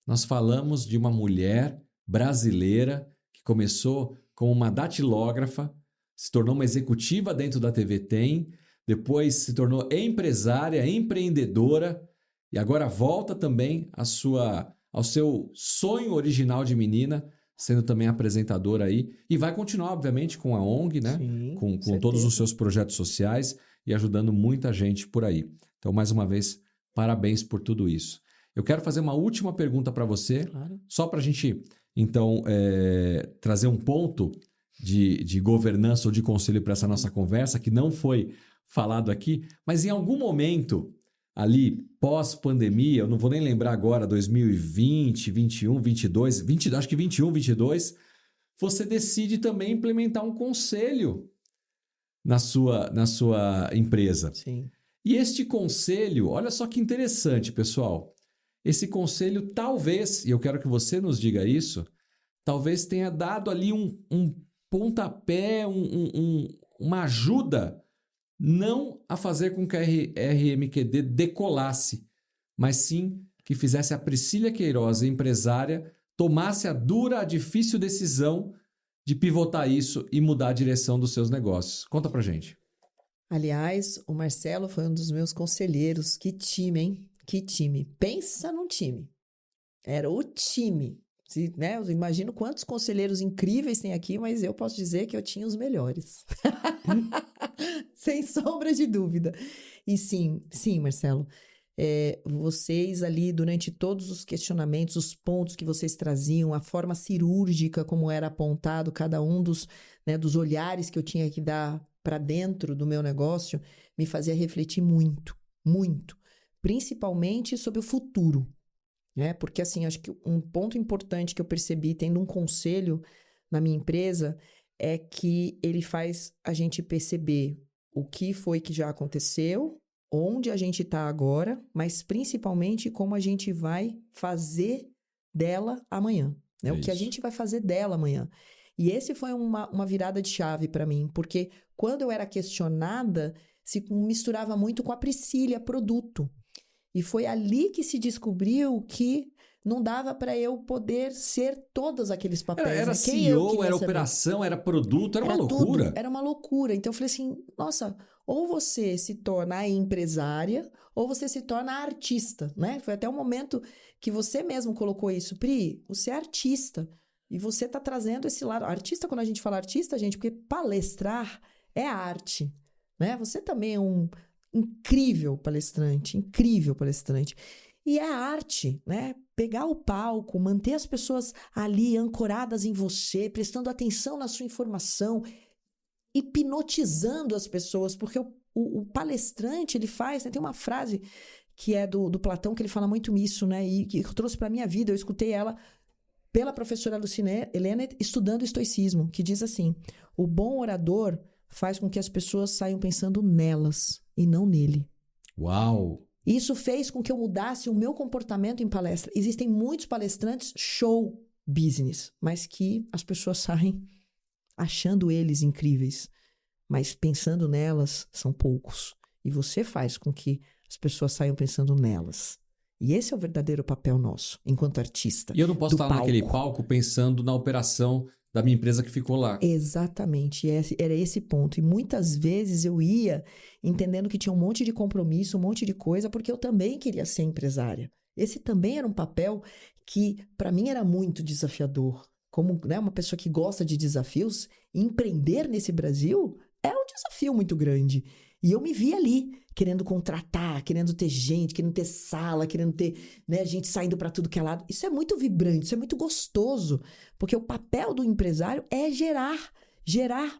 Nós falamos de uma mulher brasileira que começou como uma datilógrafa, se tornou uma executiva dentro da TV Tem, depois se tornou empresária, empreendedora e agora volta também ao seu sonho original de menina, sendo também apresentadora aí, e vai continuar, obviamente, com a ONG, né? Sim, com todos os seus projetos sociais e ajudando muita gente por aí. Então, mais uma vez, parabéns por tudo isso. Eu quero fazer uma última pergunta para você, Claro. só para a gente, então, trazer um ponto de governança ou de conselho para essa nossa conversa, que não foi falado aqui, mas em algum momento ali, pós-pandemia, eu não vou nem lembrar agora, 2020, 21, 22, acho que 21, 22, você decide também implementar um conselho na sua empresa. Sim. E este conselho, olha só que interessante, pessoal. Esse conselho talvez, e eu quero que você nos diga isso, talvez tenha dado ali um pontapé, uma ajuda, não a fazer com que a RMQD decolasse, mas sim que fizesse a Priscília Queiroz, empresária, tomasse a dura, a difícil decisão de pivotar isso e mudar a direção dos seus negócios. Conta pra gente. Aliás, o Marcelo foi um dos meus conselheiros. Que time, hein? Que time. Pensa num time. Era o time. Né? Eu imagino quantos conselheiros incríveis tem aqui, mas eu posso dizer que eu tinha os melhores. Sem sombra de dúvida. E sim, Marcelo, vocês ali, durante todos os questionamentos, os pontos que vocês traziam, a forma cirúrgica como era apontado cada um dos olhares que eu tinha que dar para dentro do meu negócio, me fazia refletir muito, muito. Principalmente sobre o futuro. Porque, assim, acho que um ponto importante que eu percebi tendo um conselho na minha empresa é que ele faz a gente perceber o que foi que já aconteceu, onde a gente está agora, mas principalmente como a gente vai fazer dela amanhã. O que a gente vai fazer dela amanhã. E esse foi uma virada de chave para mim, porque quando eu era questionada, se misturava muito com a Priscília, produto. E foi ali que se descobriu que não dava para eu poder ser todos aqueles papéis. Era CEO, era operação, era produto, era uma loucura. Tudo, era uma loucura. Então eu falei assim, nossa, ou você se torna a empresária, ou você se torna a artista, né? Foi até o momento que você mesmo colocou isso. Pri, você é artista. E você está trazendo esse lado. Artista, quando a gente fala artista, gente, porque palestrar é arte, né? Você também é um incrível palestrante. E é arte, né? Pegar o palco, manter as pessoas ali ancoradas em você, prestando atenção na sua informação, hipnotizando as pessoas, porque o palestrante, ele faz, né? Tem uma frase que é do Platão, que ele fala muito isso, né? E que eu trouxe para minha vida, eu escutei ela pela professora Lucine Helena, estudando estoicismo, que diz assim: o bom orador faz com que as pessoas saiam pensando nelas e não nele. Uau! Isso fez com que eu mudasse o meu comportamento em palestra. Existem muitos palestrantes show business, mas que as pessoas saem achando eles incríveis, mas pensando nelas são poucos. E você faz com que as pessoas saiam pensando nelas. E esse é o verdadeiro papel nosso, enquanto artista. E eu não posso estar naquele palco pensando na operação da minha empresa que ficou lá. Exatamente, era esse ponto. E muitas vezes eu ia entendendo que tinha um monte de compromisso, um monte de coisa, porque eu também queria ser empresária. Esse também era um papel que, para mim, era muito desafiador. Como, né, uma pessoa que gosta de desafios, empreender nesse Brasil é um desafio muito grande. E eu me vi ali, querendo contratar, querendo ter gente, querendo ter sala, querendo ter, né, gente saindo para tudo que é lado. Isso é muito vibrante, isso é muito gostoso, porque o papel do empresário é gerar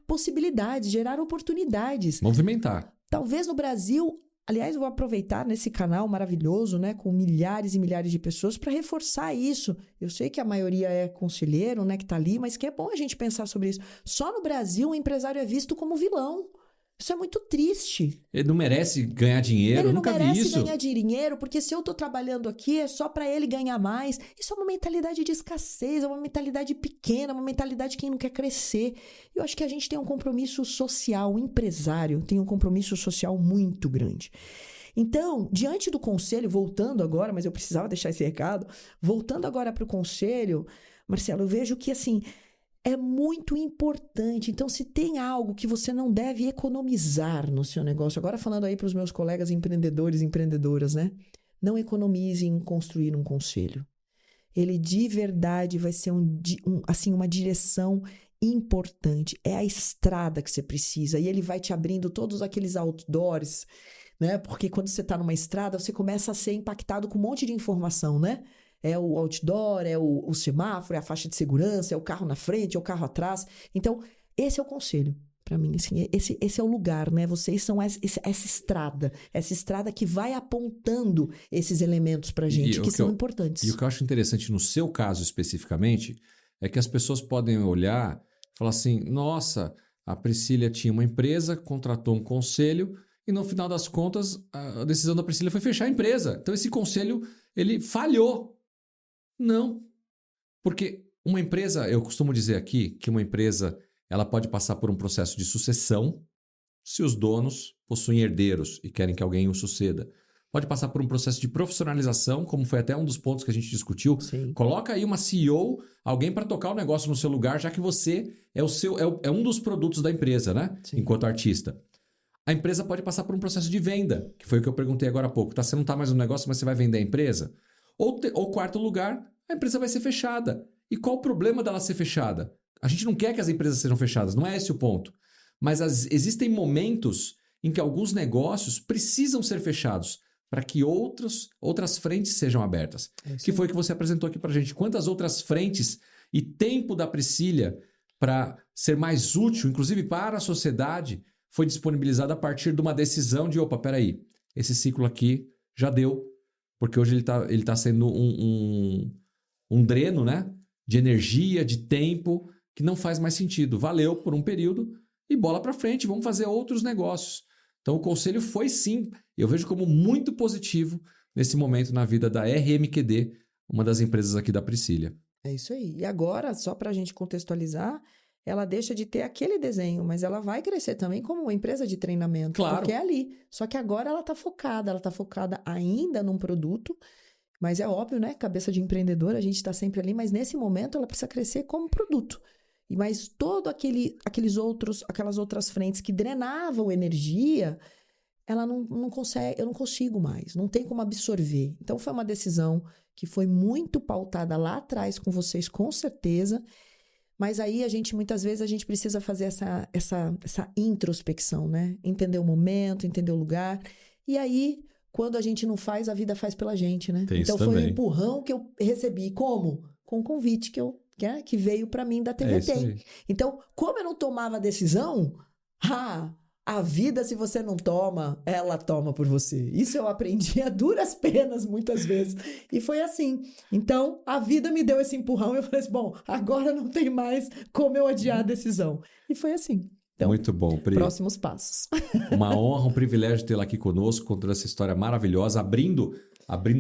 possibilidades, gerar oportunidades. Movimentar. Talvez no Brasil, aliás, eu vou aproveitar nesse canal maravilhoso, né, com milhares e milhares de pessoas, para reforçar isso. Eu sei que a maioria é conselheiro, né, que está ali, mas que é bom a gente pensar sobre isso. Só no Brasil o empresário é visto como vilão. Isso é muito triste. Ele não merece ganhar dinheiro, eu nunca vi isso. Ele não merece ganhar dinheiro, porque se eu tô trabalhando aqui é só para ele ganhar mais. Isso é uma mentalidade de escassez, é uma mentalidade pequena, uma mentalidade de quem não quer crescer. Eu acho que a gente tem um compromisso social, o empresário tem um compromisso social muito grande. Então, diante do conselho, voltando agora, mas eu precisava deixar esse recado, voltando agora para o conselho, Marcelo, eu vejo que, assim, é muito importante. Então, se tem algo que você não deve economizar no seu negócio, agora falando aí para os meus colegas empreendedores e empreendedoras, né? Não economize em construir um conselho. Ele de verdade vai ser assim, uma direção importante. É a estrada que você precisa. E ele vai te abrindo todos aqueles outdoors, né? Porque quando você está numa estrada, você começa a ser impactado com um monte de informação, né? É o outdoor, é o semáforo, é a faixa de segurança, é o carro na frente, é o carro atrás. Então, esse é o conselho para mim. Assim, esse é o lugar, né? Vocês são essa estrada que vai apontando esses elementos para a gente, que são importantes. E o que eu acho interessante no seu caso especificamente é que as pessoas podem olhar e falar assim, nossa, a Priscília tinha uma empresa, contratou um conselho e no final das contas a decisão da Priscília foi fechar a empresa. Então esse conselho, ele falhou. Não, porque uma empresa, eu costumo dizer aqui que uma empresa ela pode passar por um processo de sucessão se os donos possuem herdeiros e querem que alguém o suceda. Pode passar por um processo de profissionalização, como foi até um dos pontos que a gente discutiu. Sim. Coloca aí uma CEO, alguém para tocar o negócio no seu lugar, já que você é um dos produtos da empresa, né? Sim. Enquanto artista. A empresa pode passar por um processo de venda, que foi o que eu perguntei agora há pouco. Tá, você não está mais no negócio, mas você vai vender a empresa? Ou quarto lugar, a empresa vai ser fechada. E qual o problema dela ser fechada? A gente não quer que as empresas sejam fechadas, não é esse o ponto. Mas existem momentos em que alguns negócios precisam ser fechados para que outras frentes sejam abertas. Que foi o que você apresentou aqui para a gente. Quantas outras frentes e tempo da Priscília para ser mais útil, inclusive para a sociedade, foi disponibilizado a partir de uma decisão de, opa, peraí, esse ciclo aqui já deu. Porque hoje ele tá sendo um dreno, né? De energia, de tempo, que não faz mais sentido. Valeu por um período e bola para frente, vamos fazer outros negócios. Então o conselho foi sim, eu vejo como muito positivo nesse momento na vida da RMQD, uma das empresas aqui da Priscília. É isso aí. E agora, só para a gente contextualizar, ela deixa de ter aquele desenho, mas ela vai crescer também como uma empresa de treinamento. Claro. Porque é ali. Só que agora ela está focada ainda num produto, mas é óbvio, né? Cabeça de empreendedor, a gente está sempre ali, mas nesse momento ela precisa crescer como produto. Mas aquelas outras frentes que drenavam energia, ela não consegue, eu não consigo mais, não tem como absorver. Então foi uma decisão que foi muito pautada lá atrás com vocês, com certeza. Mas aí muitas vezes a gente precisa fazer essa introspecção, né? Entender o momento, entender o lugar. E aí, quando a gente não faz, a vida faz pela gente, né? Tem então isso foi também. um empurrão que eu recebi. Como? Com um convite que veio para mim da TVT. Então, como eu não tomava a decisão, a vida, se você não toma, ela toma por você. Isso eu aprendi a duras penas muitas vezes. E foi assim. Então, a vida me deu esse empurrão e eu falei assim, bom, agora não tem mais como eu adiar a decisão. E foi assim. Então, muito bom, Pri. Próximos passos. Uma honra, um privilégio tê-la aqui conosco, contando essa história maravilhosa, abrindo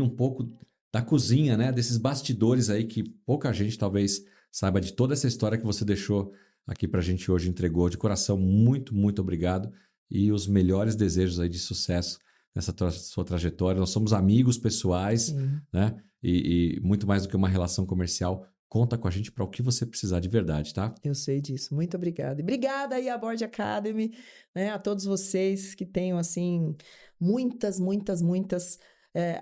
um pouco da cozinha, né? Desses bastidores aí que pouca gente talvez saiba de toda essa história que você deixou aqui pra gente hoje, entregou de coração. Muito, muito obrigado e os melhores desejos aí de sucesso nessa sua trajetória. Nós somos amigos pessoais, Sim. né? E muito mais do que uma relação comercial. Conta com a gente para o que você precisar de verdade, tá? Eu sei disso. Muito obrigada. E obrigada aí à Board Academy, né? A todos vocês que tenham, assim, muitas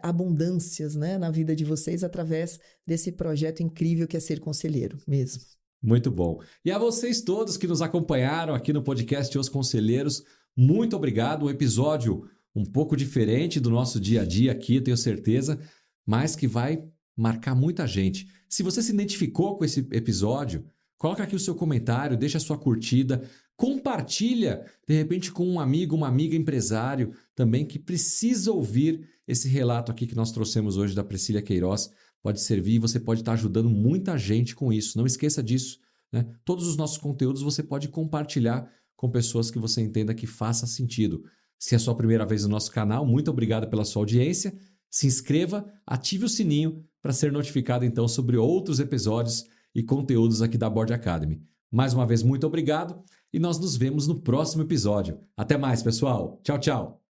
abundâncias, né? Na vida de vocês através desse projeto incrível que é ser conselheiro mesmo. Muito bom. E a vocês todos que nos acompanharam aqui no podcast Os Conselheiros, muito obrigado. Um episódio um pouco diferente do nosso dia a dia aqui, eu tenho certeza, mas que vai marcar muita gente. Se você se identificou com esse episódio, coloca aqui o seu comentário, deixa a sua curtida, compartilha, de repente, com um amigo, uma amiga empresário também que precisa ouvir esse relato aqui que nós trouxemos hoje da Priscília Queiroz. Pode servir e você pode estar ajudando muita gente com isso. Não esqueça disso, né? Todos os nossos conteúdos você pode compartilhar com pessoas que você entenda que faça sentido. Se é a sua primeira vez no nosso canal, muito obrigado pela sua audiência. Se inscreva, ative o sininho para ser notificado então sobre outros episódios e conteúdos aqui da Board Academy. Mais uma vez, muito obrigado e nós nos vemos no próximo episódio. Até mais, pessoal. Tchau, tchau.